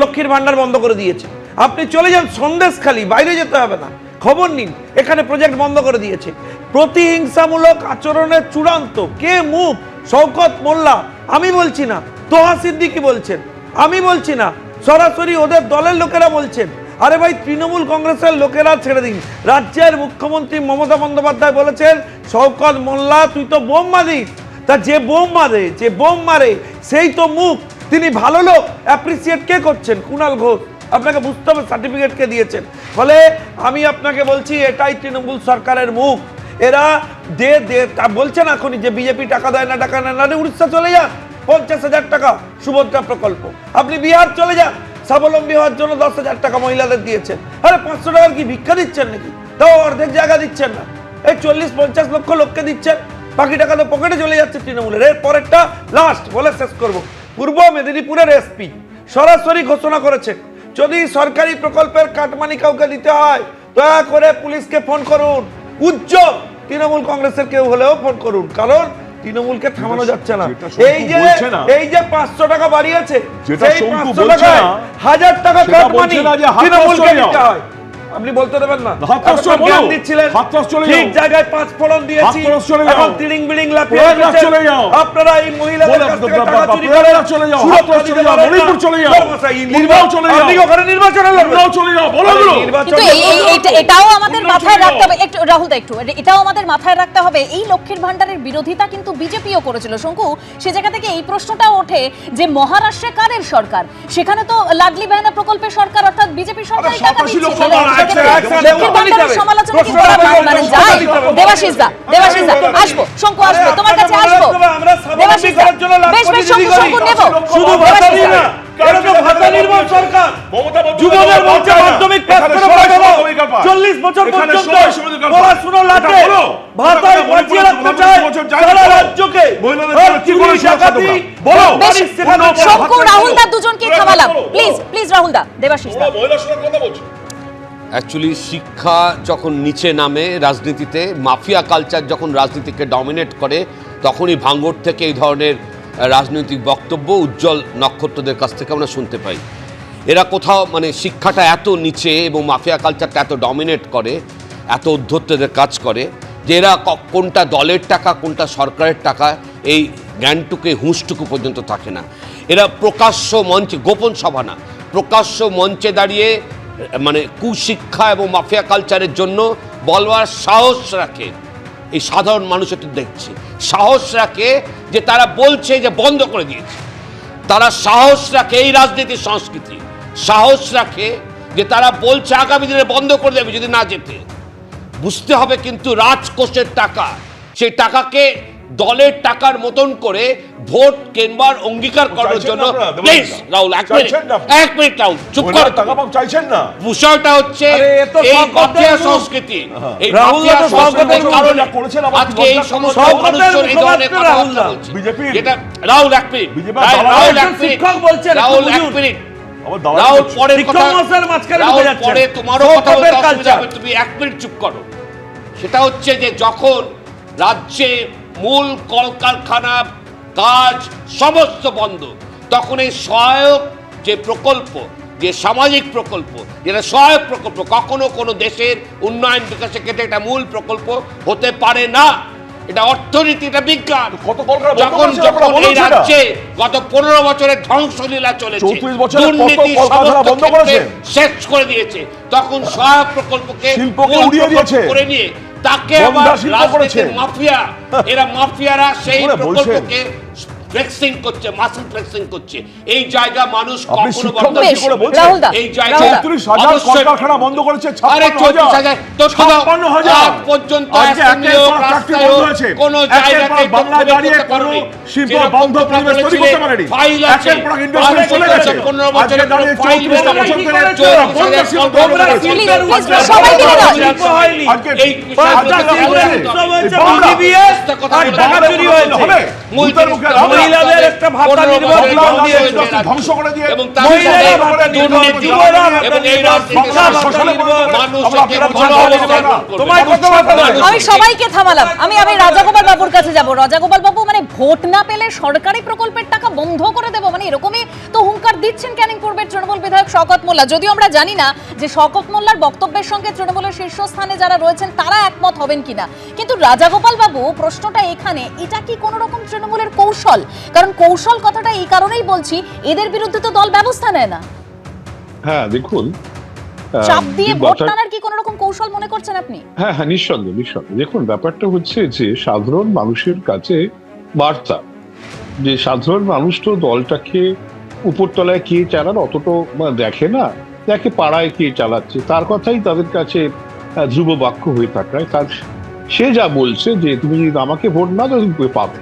লক্ষ্মীর ভান্ডার বন্ধ করে দিয়েছে। আপনি চলে যান সন্দেশখালি, বাইরে যেতে হবে না, খবর নিন, এখানে প্রজেক্ট বন্ধ করে দিয়েছে। প্রতিহিংসামূলক আচরণের চূড়ান্ত কে মুখ? শওকত মোল্লা। আমি বলছি না, তোহা সিদ্দিকী বলছেন, আমি বলছি না, সরাসরি ওদের দলের লোকেরা বলছেন। আরে ভাই, তৃণমূল কংগ্রেসের লোকেরা ছেড়ে দিন। রাজ্যের মুখ্যমন্ত্রী মমতা বন্দ্যোপাধ্যায় বলেছেন, শওকত মোল্লা তুই তো বোম মারিস। তা যে বোম মারে সেই তো মুখ। তিনি ভালো লোক, অ্যাপ্রিসিয়েট কে করছেন? কুণাল ঘোষ। আপনাকে বুঝতে হবে সার্টিফিকেট কে দিয়েছেন। ফলে আমি আপনাকে বলছি, এটাই তৃণমূল সরকারের মুখ। এরা বলছেন এখনই যে বিজেপি টাকা দেয় না, টাকা নেয় না। উড়িষ্যা চলে যান, 50,000 টাকা সুভদ্রা প্রকল্প। আপনি বিহার চলে যান, স্বাবলম্বী হওয়ার জন্য 10,000 টাকা মহিলাদের দিয়েছেন। আরে 500 টাকার কি ভিক্ষা দিচ্ছেন নাকি? তাও অর্ধেক জায়গা দিচ্ছেন না। এই 40-50 লক্ষ লোককে দিচ্ছেন, বাকি টাকা তো পকেটে চলে যাচ্ছে তৃণমূলের। এর পরেরটা লাস্ট বলে শেষ করব। পূর্ব মেদিনীপুরের এসপি সরাসরি ঘোষণা করেছেন, যদি সরকারি প্রকল্পের কাটমানি কাউকে দিতে হয় দয়া করে পুলিশকে ফোন করুন। উজ্জ্বল তৃণমূল কংগ্রেসের কেউ হলেও ফোন করুন, কারণ তৃণমূলকে থামানো যাচ্ছে না। এই যে 500 টাকা বাড়িয়েছে, সেই 500 টাকায় 1000 টাকা কাটমানি তৃণমূলকে দিতে হয়। আপনি বলতে দেবেন না? জ্ঞান দিচ্ছিলেন, ঠিক জায়গায় 5 ফোড়ন দিয়েছি, এখন তিলিং বিলিং লাফিয়ে চলে যাও। আপনারা এই মহিলাদের কাছ থেকে টাকা চুরি করে চলে যাও, সুরক্ষা দিতে পারেন না, মণিপুর চলে যাও, নির্বাচন চলে যাও, আপনি ওখানে নির্বাচনে লড়বেন, চলে যাও, বলো কিন্তু এটাও আমাদের মাথায় রাখতে হবে একটু, রাহুল দা একটু, এটাও আমাদের মাথায় রাখতে হবে, এই লক্ষ্মীর ভান্ডারের বিরোধিতা কিন্তু বিজেপিও করেছিল। শঙ্কু, সে জায়গা থেকে এই প্রশ্নটা ওঠে যে মহারাষ্ট্রে কাদের সরকার? সেখানে তো লাডলি বেহেনা প্রকল্পের সরকার, অর্থাৎ বিজেপি সরকারই টাকা দিচ্ছে। সমালোচনা কি করা মানে যায়? দেবাশিস দা আসবো, শঙ্কু আসবো, তোমার কাছে আসবো। দেবাশিস দা, বেশ শঙ্কু নেব। শুধু ভাতা দিই না, এটা তো ভাতা নির্ভর সরকার। যুবদের বলছে মাধ্যমিক পাস করে পাঠাবো, 40 বছর পর্যন্ত পড়াশোনা লাগে, ভাতায় বাঁচিয়ে রাখতে চায় সারা রাজ্যকে। শঙ্কু, রাহুল দা দুজনকে থামালাম, প্লিজ রাহুল দা, দেবাশিস দা। অ্যাকচুয়ালি শিক্ষা যখন নিচে নামে রাজনীতিতে, মাফিয়া কালচার যখন রাজনীতিকে ডমিনেট করে, তখনই ভাঙড় থেকে এই ধরনের রাজনৈতিক বক্তব্য উজ্জ্বল নক্ষত্রদের কাছ থেকে আমরা শুনতে পাই। এরা কোথাও মানে শিক্ষাটা এত নিচে এবং মাফিয়া কালচারটা এত ডমিনেট করে, এত উদ্ধত্তদের কাজ করে যে এরা কোনটা দলের টাকা কোনটা সরকারের টাকা এই জ্ঞানটুকু হুঁশটুকু পর্যন্ত থাকে না। এরা প্রকাশ্য মঞ্চে, গোপন সভা না, প্রকাশ্য মঞ্চে দাঁড়িয়ে মানে কুশিক্ষা এবং মাফিয়া কালচারের জন্য বলবার সাহস রাখে। এই সাধারণ মানুষ একটু দেখছে, সাহস রাখে যে তারা বলছে যে বন্ধ করে দিয়েছে, তারা সাহস রাখে এই রাজনীতির সংস্কৃতি, সাহস রাখে যে তারা বলছে আগামী দিনে বন্ধ করে দেবে যদি না যেতে। বুঝতে হবে কিন্তু রাজকোষের টাকা, সেই টাকাকে দলের টাকার মতন করে ভোট কেনবার অঙ্গীকার করার জন্য। প্লিজ রাহুল, এক মিনিট রাহুল, চুপ কর। চাইছেন না, বিষয়টা হচ্ছে এই মাফিয়া সংস্কৃতি, এই মাফিয়া সংস্কৃতির কারণে আজকে এই সমস্ত মানুষজন এই ধরনের কথাবার্তা বলছে। এটা রাহুল এক মিনিট, রাহুল এক মিনিট, রাহুল এক মিনিট, রাহুল পরের কথা, রাহুল পরে তোমারও কথা বলতে অসুবিধা হবে, তুমি এক মিনিট চুপ করো। সেটা হচ্ছে যে যখন রাজ্যে মূল কলকারখানা কাজ সমস্ত বন্ধ, তখন এই সহায়ক যে প্রকল্প, যে সামাজিক প্রকল্প, যেটা সহায়ক প্রকল্প, কখনো কোনো দেশের উন্নয়ন বিকাশের ক্ষেত্রে এটা মূল প্রকল্প হতে পারে না। এটা অর্থনীতি, এটা বিজ্ঞান। যখন এই রাজ্যে গত 15 বছরের ধ্বংসলীলা চলেছে, দুর্নীতি সমস্ত ক্ষেত্রে শেষ করে দিয়েছে, তখন সহায়ক প্রকল্পকে করে নিয়ে তাকে আবার রাজনীতির মাফিয়া, এরা মাফিয়ারা সেই প্রকল্পকে ফ্লেক্সিং করছে, মাসল ফ্লেক্সিং করছে। এই জায়গা মানুষ আপনি কখনো শিক্ষক বরদাস্ত বেশ, করে বলছেন? রাহুল দা, এই জায়গায় 34,000 কলকারখানা বন্ধ করেছে, আরে 56,000 56,000 আজ পর্যন্ত আজকে অ্যাসেম্বলি একের ও পর এক ফ্যাক্টরি রাস্তায় বন্ধ হয়েছে। কোনো একের পর জায়গাতে বাংলা দাঁড়িয়ে কোনো শিল্প বন্ধ পরিবেশ তৈরি করতে পারেনি। একের পর এক ইন্ডাস্ট্রি চলে গেছে। আজকে দাঁড়িয়ে 34টা বছর ধরে বন্ধ শিল্প তৈরি করা হয়েছে। সবাই মিলে দাও। আজকে এই মহিলাদের একটা ভাতা ধ্বংস করে দিয়ে এবং তার সাথে দুর্নীতি এবং এই আমি সবাইকে থামালাম। আমি রাজাগোপাল বাবুর কাছে যাব। রাজাগোপাল বাবু, মানে ভোট না পেলে সরকারি প্রকল্পের টাকা বন্ধ করে দেব, মানে এরকমই তো হুঙ্কার দিচ্ছেন ক্যানিং পূর্বের তৃণমূল বিধায়ক শওকত মোল্লা। যদিও আমরা জানি না যে শওকত মোল্লার বক্তব্যের সঙ্গে তৃণমূলের শীর্ষস্থানে যারা রয়েছেন তারা একমত হবেন কিনা, কিন্তু রাজাগোপাল বাবু, প্রশ্নটা এখানে, এটা কি কোনো রকম তৃণমূলের কৌশল? কারণ কৌশল কথাটা এই কারণেই বলছি, এদের বিরুদ্ধে তো দল ব্যবস্থা নেয় না। হ্যাঁ দেখুন, চাপ দিয়ে ভোট টানার কি কোনো রকম কৌশল মনে করছেন আপনি? হ্যাঁ হ্যাঁ, নিঃসন্দেহে নিঃসন্দেহে। দেখুন, ব্যাপারটা হচ্ছে যে সাধারণ মানুষের কাছে বার্তা, যে সাধারণ মানুষ তো দলটাকে উপরতলায় কে চালান অতটা দেখে না, দেখে পাড়ায় কে চালাচ্ছে, তার কথাই তাদের কাছে ধ্রুব বাক্য হয়ে থাকায় তার সে যা বলছে যে তুমি যদি আমাকে ভোট না দাও তুমি পাবে,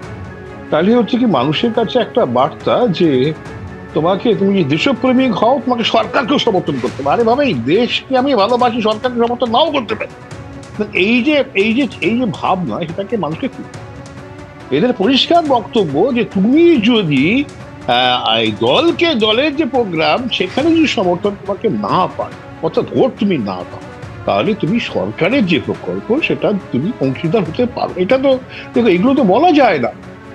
তাহলে হচ্ছে কি মানুষের কাছে একটা বার্তা যে তুমি যদি দেশপ্রেমিক হও তোমাকে সরকারকেও সমর্থন করতে হবে। আরে বাবা, এই দেশকে আমি ভালোবাসি, সরকারকে সমর্থন নাও করতে পারি। এই যে ভাবনা, সেটাকে মানুষকে এদের পরিষ্কার বক্তব্য যে তুমি যদি দলের যে প্রোগ্রাম সেখানে যদি সমর্থন তোমাকে না পায়, অর্থাৎ ভোট তুমি না পাও, তাহলে তুমি সরকারের যে প্রকল্প সেটা তুমি অংশীদার হতে পারো। এটা তো দেখো, এগুলো তো বলা যায় না।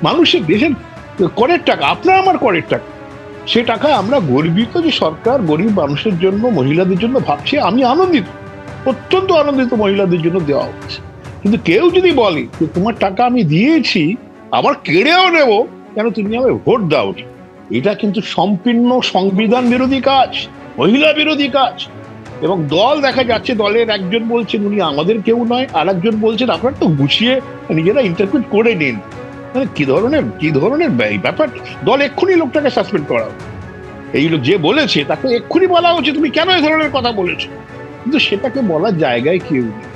মানুষের দেশের করের টাকা, আপনার আমার করের টাকা, সে টাকা আমরা গর্বিত যে সরকার গরিব মানুষের জন্য, মহিলাদের জন্য ভাবছে। আমি আনন্দিত, অত্যন্ত আনন্দিত মহিলাদের জন্য দেওয়া হচ্ছে। কিন্তু কেউ যদি বলে যে তোমার টাকা আমি দিয়েছি আবার কেড়েও নেব, কেন তুমি আমায় ভোট দাও, এটা কিন্তু সম্পূর্ণ সংবিধান বিরোধী কাজ, মহিলা বিরোধী কাজ। এবং দল দেখা যাচ্ছে, দলের একজন বলছেন উনি আমাদের কেউ নয়, আর একজন বলছেন আপনারা তো গুছিয়ে নিজেরা ইন্টারপ্রিট করে নিন। কি ধরনের ব্যাপার? দল এক্ষুনি লোকটাকে সাসপেন্ড করা হবে। এই লোক যে বলেছে তাকে এক্ষুনি বলা হচ্ছে তুমি কেন এই ধরনের কথা বলেছো, কিন্তু সেটাকে বলার জায়গায় কেউ নেই।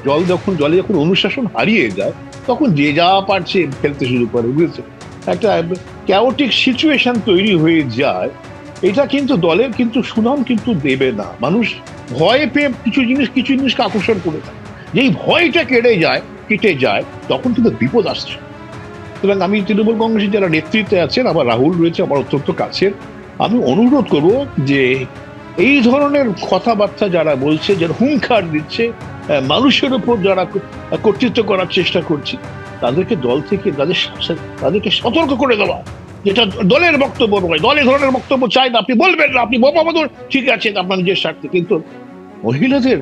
জলে যখন অনুশাসন হারিয়ে যায় তখন যে যা পারছে ফেলতে শুরু করে, বুঝেছে? একটা ক্যাওটিক সিচুয়েশন তৈরি হয়ে যায়। এটা কিন্তু দলের কিন্তু সুনাম কিন্তু দেবে না। মানুষ ভয় পেয়ে কিছু জিনিসকে আকর্ষণ করে থাকে, যেই ভয়টা কেটে যায় তখন কিন্তু বিপদ আসছে। সুতরাং আমি তৃণমূল কংগ্রেসের যারা নেতৃত্বে আছেন, আমার রাহুল রয়েছে আমার অত্যন্ত কাছের, আমি অনুরোধ করব যে এই ধরনের কথাবার্তা যারা বলছে, যারা হুঙ্কার দিচ্ছে, মানুষের উপর যারা কর্তৃত্ব করার চেষ্টা করছে, তাদেরকে দল থেকে তাদেরকে সতর্ক করে দেওয়া, যেটা দলের বক্তব্য নয়। দল এ ধরনের বক্তব্য চাই না, আপনি বলবেন না, আপনি বোমাবাদর ঠিক আছে আপনার নিজের স্বার্থে, কিন্তু মহিলাদের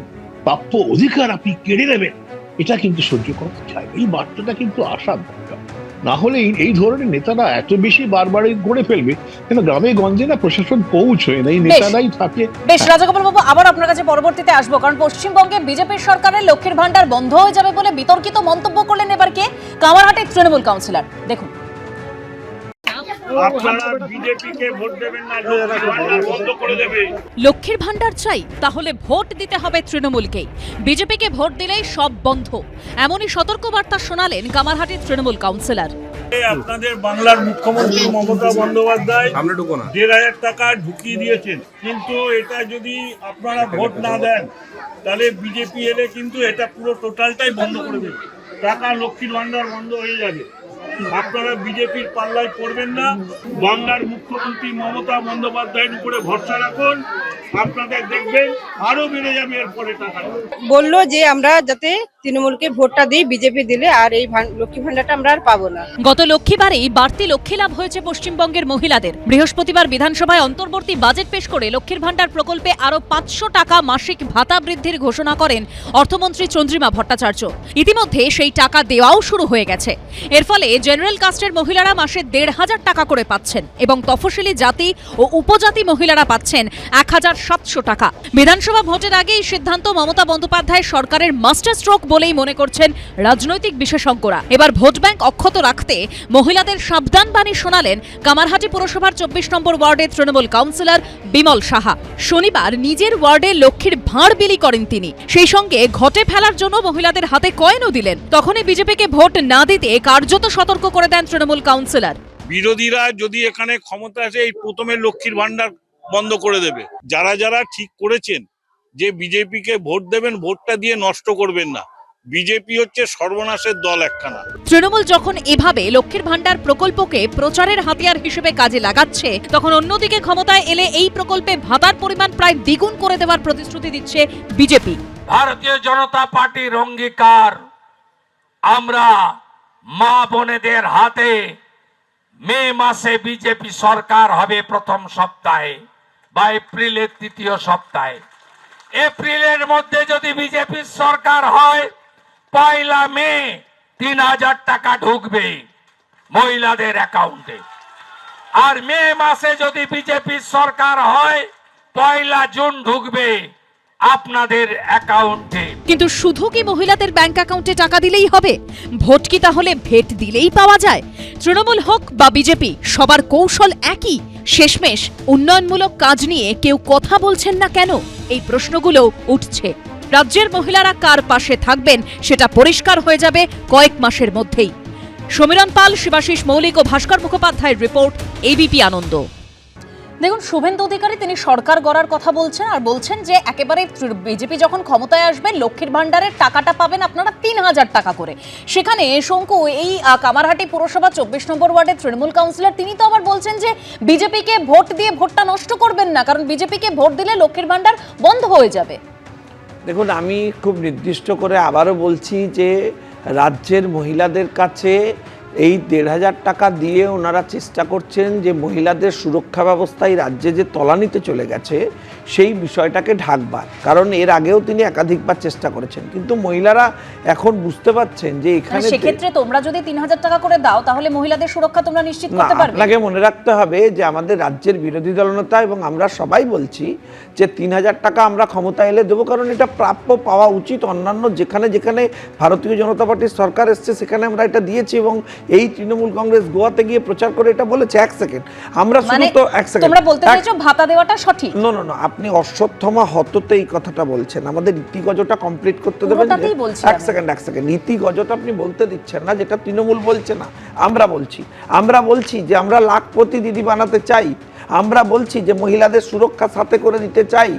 প্রাপ্য অধিকার আপনি কেড়ে নেবেন, এটা কিন্তু সহ্য করা যায়। এই বার্তাটা কিন্তু আসা দরকার, না হলে এই ধরনের নেতারা এত বেশি বারবারই করে ফেলবে, কেন গ্রামে গঞ্জে না প্রশাসন পৌঁছয় না, এই নেতারাই থাকে। বেশ, রাজাগোপাল বাবু, আবার আপনার কাছে পরবর্তীতে আসবো, কারণ পশ্চিমবঙ্গে বিজেপির সরকারের লক্ষ্মীর ভান্ডার বন্ধ হয়ে যাবে বলে বিতর্কিত মন্তব্য করলেন এবার কে? কামারহাটের তৃণমূল কাউন্সিলর। দেখুন, লক্ষ্মীর ভান্ডার চাই, তাহলে ভোট দিতে হবে তৃণমূলকেই। বিজেপিকে ভোট দিলেই সব বন্ধ, এমনই সতর্কবার্তা শোনালেন কামারহাটের তৃণমূল কাউন্সিলর। আপনাদের বাংলার মুখ্যমন্ত্রী মমতা বন্দ্যোপাধ্যায় 1,500 টাকা ঢুকিয়ে দিয়েছেন, কিন্তু এটা যদি আপনারা ভোট না দেন তাহলে বিজেপি এলে কিন্তু এটা পুরো টোটালটাই বন্ধ করে দেবে। টাকা লক্ষ্মীর ভান্ডার বন্ধ হয়ে যাবে। আপনারা বিজেপির পাল্লায় পড়বেন না, বাংলার মুখ্যমন্ত্রী মমতা বন্দ্যোপাধ্যায়ের উপরে ভরসা রাখুন, আপনাদের দেখবেন আরো বেড়ে যাবে এরপরে টাকা। বললো যে আমরা যাতে তৃণমূলকে ভোটটা দিই, বিজেপি দিলে আর এই লক্ষ্মী ভান্ডারটা আমরা আর পাবো না। গত লক্ষ্মীবারেই বাড়তি লক্ষ্মী লাভ হয়েছে পশ্চিমবঙ্গের মহিলাদের। বৃহস্পতিবার বিধানসভায় অন্তর্বর্তী বাজেট পেশ করে লক্ষ্মীর ভান্ডার প্রকল্পে আরো 500 টাকা মাসিক ভাতা বৃদ্ধির ঘোষণা করেন অর্থমন্ত্রী চন্দ্রিমা ভট্টাচার্য। ইতিমধ্যে সেই টাকা দেওয়াও শুরু হয়ে গেছে। এর ফলে জেনারেল কাস্টের মহিলারা মাসে 1,500 টাকা করে পাচ্ছেন এবং তফসিলি জাতি ও উপজাতি মহিলারা পাচ্ছেন 1,000 700 টাকা। বিধানসভা ভোটের আগে এই সিদ্ধান্ত মমতা বন্দ্যোপাধ্যায় সরকারের মাস্টার স্ট্রোক বলেই মনে করছেন রাজনৈতিক বিশেষজ্ঞরা। এবার ভোট ব্যাংক অক্ষত রাখতে মহিলাদের সাবধান বাণী শোনালেন কামারহাটি পুরসভার 24 নম্বর ওয়ার্ডের তৃণমূল কাউন্সিলর বিমল সাহা। শনিবার নিজের ওয়ার্ডে লক্ষ্মীর ভাঁড় বিলি করেন তিনি। সেই সঙ্গে ঘটে ফেলার জন্য মহিলাদের হাতে কয়েনও দিলেন। তখনই বিজেপিকে ভোট না দিতে কার্যত সতর্ক করে দেন তৃণমূল কাউন্সিলর। বিরোধীরা যদি এখানে ক্ষমতা আসে এই প্রথমে লক্ষ্মীর ভান্ডার বন্ধ করে দেবে। যারা যারা ঠিক করেছেন যে বিজেপিকে ভোট দেবেন, ভোটটা দিয়ে নষ্ট করবেন না। বিজেপি হচ্ছে সর্বনাশের দল একখানা। তৃণমূল যখন এভাবে লক্ষ্মীর ভান্ডার প্রকল্পকে প্রচারের হাতিয়ার হিসেবে কাজে লাগাচ্ছে, তখন অন্যদিকে ক্ষমতায় এলে এই প্রকল্পে ভাতার পরিমাণ প্রায় দ্বিগুণ করে দেওয়ার প্রতিশ্রুতি দিচ্ছে বিজেপি। ভারতীয় জনতা পার্টির অঙ্গীকার, আমরা মা বোনেদের হাতে মে মাসে বিজেপি সরকার হবে প্রথম সপ্তাহে বা এপ্রিলের তৃতীয় সপ্তাহে। এপ্রিলের মধ্যে যদি বিজেপির সরকার হয়, 1 মে 3000 টাকা ঢুকবে মহিলাদের অ্যাকাউন্টে। আর মে মাসে যদি বিজেপির সরকার হয়, 1 জুন ঢুকবে আপনাদের অ্যাকাউন্টে। কিন্তু শুধু কি মহিলাদের ব্যাংক অ্যাকাউন্টে টাকা দিলেই হবে? ভোট কি তাহলে ভেট দিলেই পাওয়া যায়? তৃণমূল হোক বা বিজেপি, সবার কৌশল একই। শেষমেশ উন্নয়নমূলক কাজ নিয়ে কেউ কথা বলছেন না কেন? এই প্রশ্নগুলো উঠছে। রাজ্যের মহিলারা কার পাশে থাকবেন সেটা পরিষ্কার হয়ে যাবে কয়েক মাসের মধ্যেই। সমীরণ পাল, শিবাশিস মৌলিক ও ভাস্কর মুখোপাধ্যায়ের রিপোর্ট, এবিপি আনন্দ। দেখুন, শুভেন্দু অধিকারী তিনি সরকার গড়ার কথা বলছেন আর বলছেন যে একেবারে বিজেপি যখন ক্ষমতায় আসবে লক্ষ্মীর ভান্ডারের টাকাটা পাবেন আপনারা 3000 টাকা করে। সেখানে শঙ্কু, এই কামারহাটি পুরসভা 24 নম্বর ওয়ার্ডের তৃণমূল কাউন্সিলর তিনি তো আবার বলছেন যে বিজেপিকে ভোট দিয়ে ভোটটা নষ্ট করবেন না, কারণ বিজেপিকে ভোট দিলে লক্ষ্মীর ভান্ডার বন্ধ হয়ে যাবে। দেখুন, আমি খুব নির্দিষ্ট করে আবারও বলছি যে রাজ্যের মহিলাদের কাছে এই 1500 টাকা দিয়ে ওনারা চেষ্টা করছেন যে মহিলাদের সুরক্ষা ব্যবস্থায় রাজ্যে যে তলানিতে চলে গেছে সেই বিষয়টাকে ঢাকবার। কারণ এর আগেও তিনি একাধিকবার চেষ্টা করেছেন, কিন্তু মহিলারা এখন বুঝতে পারছেন যে এখানে সেক্ষেত্রে তোমরা যদি 3000 টাকা করে দাও তাহলে মহিলাদের সুরক্ষা তোমরা নিশ্চিত করতে পারবে। আপনাকে মনে রাখতে হবে যে আমাদের রাজ্যের বিরোধী দলনেতা এবং আমরা সবাই বলছি যে 3000 টাকা আমরা ক্ষমতা এলে দেবো, কারণ এটা প্রাপ্য, পাওয়া উচিত। অন্যান্য যেখানে যেখানে ভারতীয় জনতা পার্টির সরকার এসছে সেখানে আমরা এটা দিয়েছি এবং এই তৃণমূল কংগ্রেস গোয়াতে গিয়ে প্রচার করে এটা বলেছে। এক সেকেন্ড, আমরা শুধু তো এক সেকেন্ড, তোমরা বলতে চাইছো ভাতা দেওয়াটা সঠিক? নো নো নো, আপনি অশ্বত্থমা হততে এই কথাটা বলছেন। আমাদের নীতিগজটা কমপ্লিট করতে দেবেন। এক সেকেন্ড, নীতিগজটা আপনি বলতে দিচ্ছেন না, যেটা তৃণমূল বলছে না, আমরা বলছি যে আমরা লাখপতি দিদি বানাতে চাই। আমরা বলছি যে মহিলাদের সুরক্ষা সাথে করে দিতে চাই।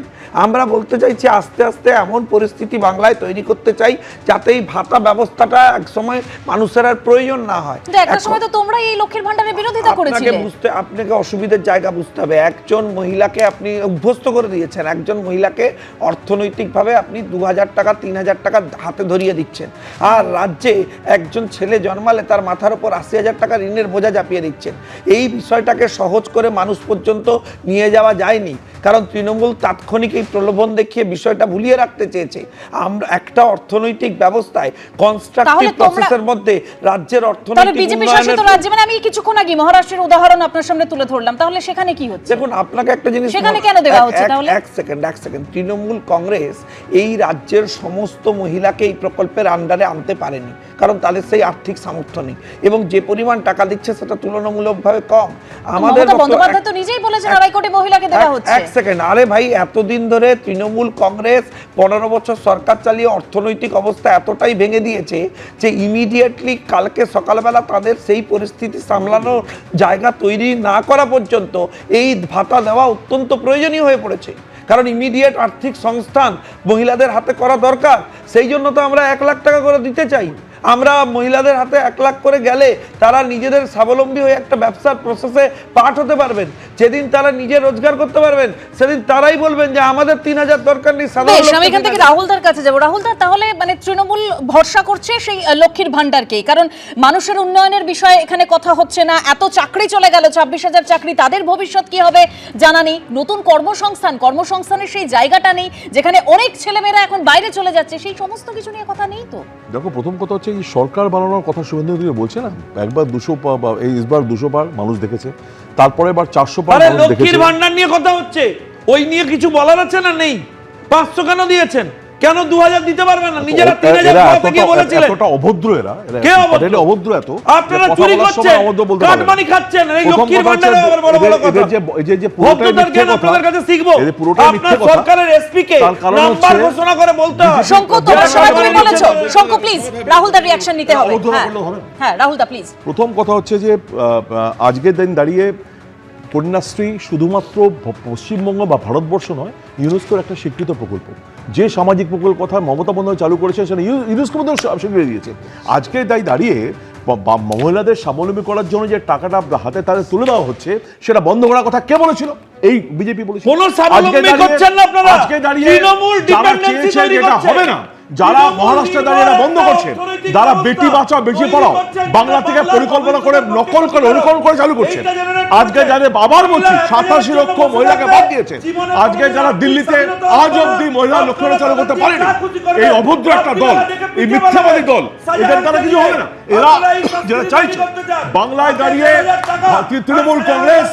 আমরা বলতে চাইছি আস্তে আস্তে এমন পরিস্থিতি বাংলায় তৈরি করতে চাই যাতে এই ভাতা ব্যবস্থাটা একসময় মানুষের আর প্রয়োজন না হয়। একটা সময় তো তোমরা এই লক্ষ্মীর ভান্ডারের বিরোধিতা করেছিলে। আপনাকে অসুবিধার জায়গা বুঝতে হবে। একজন মহিলাকে আপনি অভ্যস্ত করে দিয়েছেন, একজন মহিলাকে অর্থনৈতিকভাবে আপনি 2000 টাকা 3000 টাকা হাতে ধরিয়ে দিচ্ছেন, আর রাজ্যে একজন ছেলে জন্মালে তার মাথার উপর 80,000 টাকা ঋণের বোঝা চাপিয়ে দিচ্ছেন। এই বিষয়টাকে সহজ করে মানুষ পর্যন্ত নিয়ে যাওয়া যায়নি, কারণ তৃণমূল তাৎক্ষণিক এই প্রলোভন দেখিয়ে বিষয়টা ভুলিয়ে রাখতে চেয়েছে। আমরা একটা অর্থনৈতিক ব্যবস্থায় কনস্ট্রাকটিভ প্রসেসের মধ্যে রাজ্যের অর্থনৈতিক বিজেপি শাসিত রাজ্যে, মানে আমি কিছুক্ষণ আগে মহারাষ্ট্রের উদাহরণ আপনার সামনে তুলে ধরলাম, তাহলে সেখানে কি হচ্ছে? দেখুন, আপনাকে একটা জিনিস, সেখানে কেন দেওয়া হচ্ছে তাহলে? এক সেকেন্ড, তৃণমূল কংগ্রেস এই রাজ্যের সমস্ত মহিলাকে এই প্রকল্পের আন্ডারে আনতে পারেনি, কারণ তাদের সেই আর্থিক সামর্থ্য নেই এবং যে পরিমাণ টাকা দিচ্ছে সেটা তুলনামূলকভাবে কম। আমাদের বন্দ্যোপাধ্যায় তো নিজেই বলেছেন 2.5 কোটি মহিলাকে দেওয়া হচ্ছে। এক সেকেন্ড, আরে ভাই, এতদিন ধরে তৃণমূল কংগ্রেস 15 বছর সরকার চালিয়ে অর্থনৈতিক অবস্থা এতটাই ভেঙে দিয়েছে যে ইমিডিয়েটলি কালকে সকালবেলা তাদের সেই পরিস্থিতি সামলানোর জায়গা তৈরি না করা পর্যন্ত এই ভাতা দেওয়া অত্যন্ত প্রয়োজনীয় হয়ে পড়েছে, কারণ ইমিডিয়েট আর্থিক সংস্থান মহিলাদের হাতে করা দরকার। সেই জন্য তো আমরা 1 লাখ টাকা করে দিতে চাই। আমরা মহিলাদের হাতে 1 লাখ করে গেলে তারা নিজেদের স্বাবলম্বী হয়ে একটা ব্যবসার প্রসেসে পার্ট হতে পারবেন। যেদিন তারা নিজে রোজগার করতে পারবেন সেদিন তারাই বলবেন যে আমাদের 3000 দরকার নেই। আমি এখান থেকে রাহুলদার কাছে যাবো। রাহুলদার, তাহলে মানে তৃণমূল ভরসা করছে সেই লক্ষ্মীর ভান্ডারকে, কারণ মানুষের উন্নয়নের বিষয়ে এখানে কথা হচ্ছে না। এত চাকরি চলে গেল, 26,000 চাকরি, তাদের ভবিষ্যৎ কি হবে জানা নেই। নতুন কর্মসংস্থানের সেই জায়গাটা নেই, যেখানে অনেক ছেলেমেয়েরা এখন বাইরে চলে যাচ্ছে, সেই সমস্ত কিছু নিয়ে কথা নেই তো। দেখো, প্রথম কথা হচ্ছে এই সরকার বানানোর কথা শুভেন্দু অধিকারী বলছে না, একবার 200 এইবার 200 বার মানুষ দেখেছে, তারপরে বার 400 বার মানুষ দেখেছে। লক্ষ্মীর ভান্ডার নিয়ে কথা হচ্ছে, ওই নিয়ে কিছু বলার আছে না? নেই। 500 কেন দিয়েছেন? কেন 2000 দিতে পারবেন না? নিজেরা 3000 গিয়ে বলেছিলেন। এতটা অভদ্র এরা, কে অভদ্র? এটা অভদ্র এত। আপনারা চুরি করছেন, কাটমানি খাচ্ছেন, এই লক্ষ্মীর ভান্ডারে আবার বড় বড় কথা। এই যে পুরোটাই মিথ্যে কথা, আপনাদের কাছে শিখবো। এই পুরোটাই মিথ্যে কথা। সরকারের এসপি কে নাম্বার ঘোষণা করে বলতে হয়। শঙ্কু, তোমরা সবাই তুমি বলেছো। শঙ্কু প্লিজ, রাহুল দা রিঅ্যাকশন নিতে হবে। হ্যাঁ রাহুল দা প্লিজ। প্রথম কথা হচ্ছে যে আজকের দিন দাঁড়িয়ে কন্যাশ্রী শুধুমাত্র পশ্চিমবঙ্গ বা ভারতবর্ষ নয়, ইউনেস্কোর একটা স্বীকৃত প্রকল্প। যে সামাজিক প্রকল্প কথা মমতা বন্দ্যোপাধ্যায় চালু করেছে সেটা ইউনেস্কো মধ্যে স্বীকৃতি দিয়েছে। আজকে তাই দাঁড়িয়ে মহিলাদের স্বাবলম্বী করার জন্য যে টাকাটা হাতে তাদের তুলে দেওয়া হচ্ছে সেটা বন্ধ করার কথা কে বলেছিল? এই বিজেপি বলেছিল। কোন স্বাবলম্বী করছেন না আপনারা। আজকে দাঁড়িয়ে তৃণমূল ডিপেন্ডেন্সি তৈরি করছে। হবে না, যারা মহারাষ্ট্রে দাঁড়িয়ে এটা বন্ধ করছেন, যারা বেটি বাঁচাও বেটি পড়াও বাংলা থেকে পরিকল্পনা করে নকল করে অনুকরণ করে চালু করছেন। আজকে যাদের আবার বলছি 87 লক্ষ মহিলাকে বাদ দিয়েছে, আজকে যারা দিল্লিতে আজ অব্দি মহিলা লক্ষ্য চালু করতে পারেনি, এই অভদ্র একটা দল, এই মিথ্যাবাদী দল, এদের দ্বারা কিছু হবে না। এরা যারা চাইছে বাংলায় দাঁড়িয়ে তৃণমূল কংগ্রেস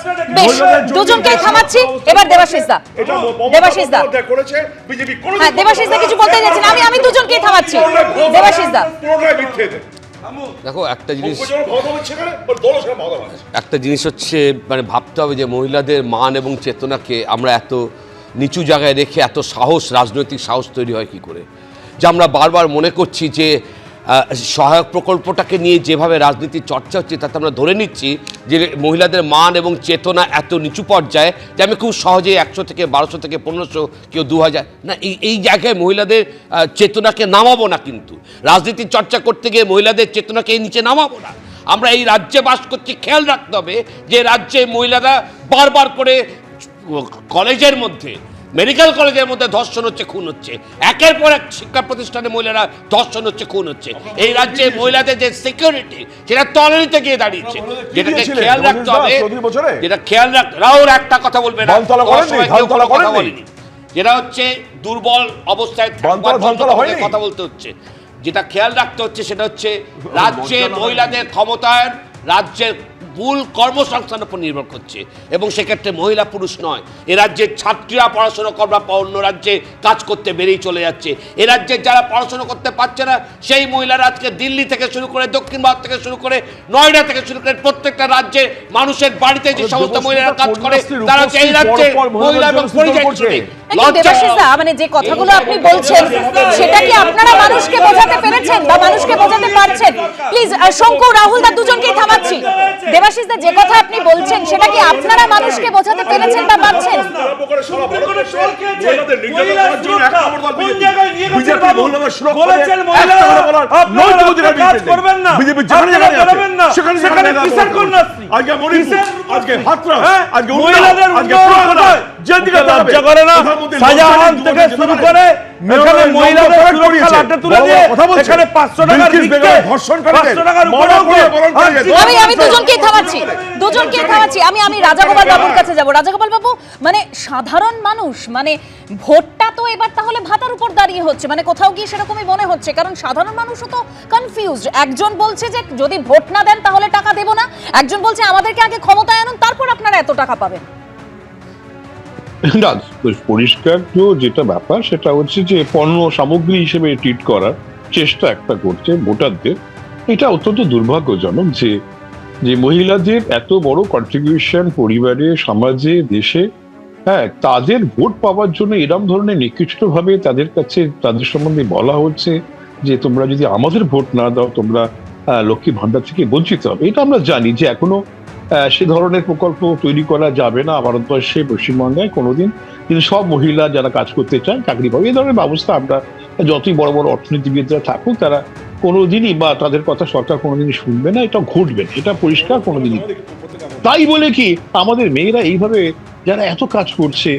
দুজনকে থামাচ্ছি। এবার দেবাশিস দা, দেবাশিস দা করেছে বিজেপি। হ্যাঁ দেবাশিস দা কিছু বলতে যাচ্ছেন, আমি দুজনকে থামাচ্ছি। দেবাশিস দা দেখো, একটা জিনিস হচ্ছে মানে ভাবতে হবে যে মহিলাদের মান এবং চেতনাকে আমরা এত নিচু জায়গায় রেখে এত সাহস, রাজনৈতিক সাহস তৈরি হয় কি করে? যে আমরা বারবার মনে করছি যে সহায়ক প্রকল্পটাকে নিয়ে যেভাবে রাজনীতির চর্চা হচ্ছে তাতে আমরা ধরে নিচ্ছি যে মহিলাদের মান এবং চেতনা এত নিচু পর্যায়ে যে আমি খুব সহজেই 100 থেকে 1200 থেকে 1500 কেউ 2000 না, এই জায়গায় মহিলাদের চেতনাকে নামাবো না। কিন্তু রাজনীতির চর্চা করতে গিয়ে মহিলাদের চেতনাকে এই নিচে নামাবো না। আমরা এই রাজ্যে বাস করছি, খেয়াল রাখতে হবে যে রাজ্যে মহিলারা বারবার করে কলেজের মধ্যে, মেডিকেল কলেজের মধ্যে ধর্ষণ হচ্ছে, খুন হচ্ছে, একের পর এক শিক্ষা প্রতিষ্ঠানে মহিলারা ধর্ষণ হচ্ছে, খুন হচ্ছে। এই রাজ্যে মহিলাদের যে সিকিউরিটি সেটা তলানিতে গিয়ে দাঁড়িয়েছে। যেটাকে খেয়াল রাখতে হবে, যেটা খেয়াল রাখতে রাহুল একটা কথা বলবে না, কথা বলিনি, যেটা হচ্ছে দুর্বল অবস্থায় কথা বলতে হচ্ছে। যেটা খেয়াল রাখতে হচ্ছে সেটা হচ্ছে রাজ্যে মহিলাদের ক্ষমতায়ন রাজ্যের মূল কর্মসংস্থানের উপর নির্ভর করছে, এবং সেক্ষেত্রে মহিলা পুরুষ নয়। এ রাজ্যের ছাত্রীরা পড়াশোনা করবার পর অন্য রাজ্যে কাজ করতে বেরিয়ে চলে যাচ্ছে। এ রাজ্যের যারা পড়াশোনা করতে পারছে না সেই মহিলারা আজকে দিল্লি থেকে শুরু করে, দক্ষিণ ভারত থেকে শুরু করে, নয়ডা থেকে শুরু করে প্রত্যেকটা রাজ্যে মানুষের বাড়িতে যে সমস্ত মহিলারা কাজ করে তারা এই রাজ্যে মহিলা এবং পরিযায়ী শ্রমিক। মানে যে কথাগুলো আপনি বলছেন সেটা কি আপনারা মানুষকে বোঝাতে পেরেছেন বা মানুষকে বোঝাতে পারছেন? প্লিজ শঙ্কু, রাহুল দা দুজনকেই থামাচ্ছি। দেবাশিস দা যে কথা আপনি বলছেন সেটা কি আপনারা মানুষকে বোঝাতে পেরেছেন বা পারছেন? শাহজাহান থেকে শুরু করে এখানে মহিলাদের সুরক্ষা লাটে তুলে দিয়ে এখানে 500 টাকার ভিক্ষে, 500 টাকার আমি দুজনকেই থামাচ্ছি। আমি রাজাগোপাল বাবুর কাছে যাব। রাজাগোপাল বাবু, মানে সাধারণ মানুষ, মানে ভোটটা তো এবার তাহলে ভাতার উপর দাঁড়িয়ে হচ্ছে, মানে কোথাও গিয়ে সেরকমই মনে হচ্ছে, কারণ সাধারণ মানুষও তো কনফিউজড। একজন বলছে যে যদি ভোট না দেন তাহলে টাকা দেব না, একজন বলছে আমাদেরকে আগে ক্ষমতায় আনুন তারপর আপনারা এত টাকা পাবেন। না, পরিষ্কার তো যেটা ব্যাপার সেটা হচ্ছে যে পণ্য সামগ্রী হিসেবে ট্রিট করার চেষ্টা একটা করছে ভোটারদের। এটা অত্যন্ত দুর্ভাগ্যজনক যে মহিলাদের এত বড় কন্ট্রিবিউশন পরিবারে, সমাজে, দেশে, হ্যাঁ, তাদের ভোট পাওয়ার জন্য এরকম ধরনের নিকৃষ্টভাবে তাদের কাছে তাদের সম্বন্ধে বলা হচ্ছে যে তোমরা যদি আমাদের ভোট না দাও তোমরা লক্ষ্মী ভান্ডার থেকে বঞ্চিত হবে। এটা আমরা জানি যে এখনো সে ধরনের প্রকল্প তৈরি করা যাবে না ভারতবর্ষে, পশ্চিমবঙ্গে কোনোদিন। কিন্তু সব মহিলা যারা কাজ করতে চান চাকরি পাবে, এই ধরনের ব্যবস্থা আমরা যতই বড় বড় অর্থনীতিবিদরা থাকুক তারা কোনোদিনই বা তাদের কথা সরকার কোনোদিনই শুনবে না, এটা ঘটবে না, এটা পরিষ্কার কোনোদিনই। তাই বলে কি আমাদের মেয়েরা এইভাবে যারা এত কাজ করছে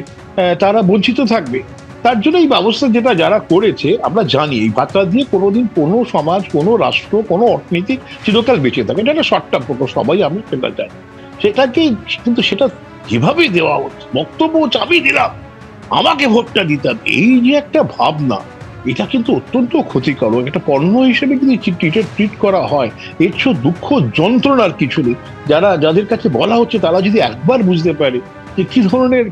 তারা বঞ্চিত থাকবে? তার জন্য এই ব্যবস্থা যেটা যারা করেছে আমরা জানি এই ভাতা দিয়ে কোনোদিন কোনো সমাজ, কোনো রাষ্ট্র, কোনো অর্থনীতি চিরকাল বেঁচে থাকে। এটা একটা শর্ট টার্ম প্রকল্প, সবাই আমি সেটা জানি। সেটাকেই কিন্তু সেটা যেভাবে দেওয়া হচ্ছে, বক্তব্য আমি দিলাম আমাকে ভোটটা দিতে হবে, এই যে একটা ভাবনা, এটা কিন্তু অত্যন্ত ক্ষতিকারক। একটা পণ্য হিসেবে কিন্তু ট্রিট করা হয়, এর চেয়ে দুঃখ যন্ত্রণার কিছু নেই। যাদের কাছে বলা হচ্ছে তারা যদি একবার বুঝতে পারে যে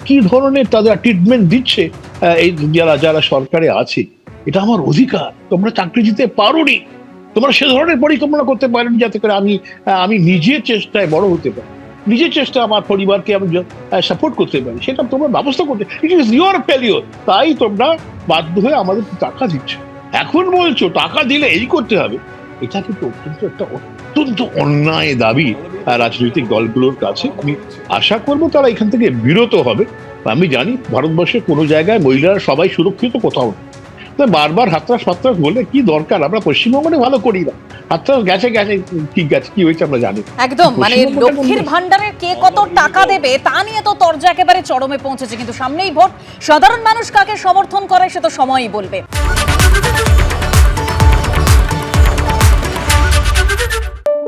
কি ধরনের তাদের ট্রিটমেন্ট দিচ্ছে এই যারা সরকারে আছে। এটা আমার অধিকার, তোমরা চাকরি দিতে পারোনি, তোমরা সে ধরনের পরিকল্পনা করতে পারেনি যাতে করে আমি নিজের চেষ্টায় বড় হতে পারি, নিজের চেষ্টা আমার পরিবারকে আমি সাপোর্ট করতে পারি, সেটা তোমরা ব্যবস্থা করতে, ইট ইজ ইউর ফেলিওর। তাই তোমরা বাধ্য হয়ে আমাদের টাকা দিচ্ছ, এখন বলছো টাকা দিলে এই করতে হবে। এটা কিন্তু অত্যন্ত অন্যায় দাবি রাজনৈতিক দলগুলোর কাছে। আমি আশা করবো তারা এখান থেকে বিরত হবে। আমি জানি ভারতবর্ষের কোনো জায়গায় মহিলারা সবাই সুরক্ষিত কোথাও না, বারবার হাতরাস ফাতরাস বলে কি দরকার? আমরা পশ্চিমবঙ্গে ভালো করি না, হাতরাস গেছে ঠিক আছে, কি হয়েছে আমরা জানি। একদম, মানে লক্ষ্মীর ভান্ডারের কে কত টাকা দেবে তা নিয়ে তো তরজা একেবারে চরমে পৌঁছেছে, কিন্তু সামনেই ভোট, সাধারণ মানুষ কাকে সমর্থন করে সে তো সময়ই বলবে।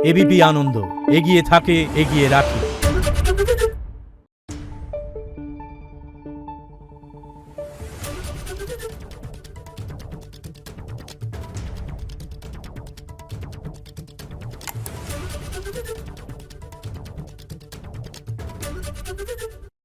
এবিপি আনন্দ, এগিয়ে থাকে, এগিয়ে রাখে।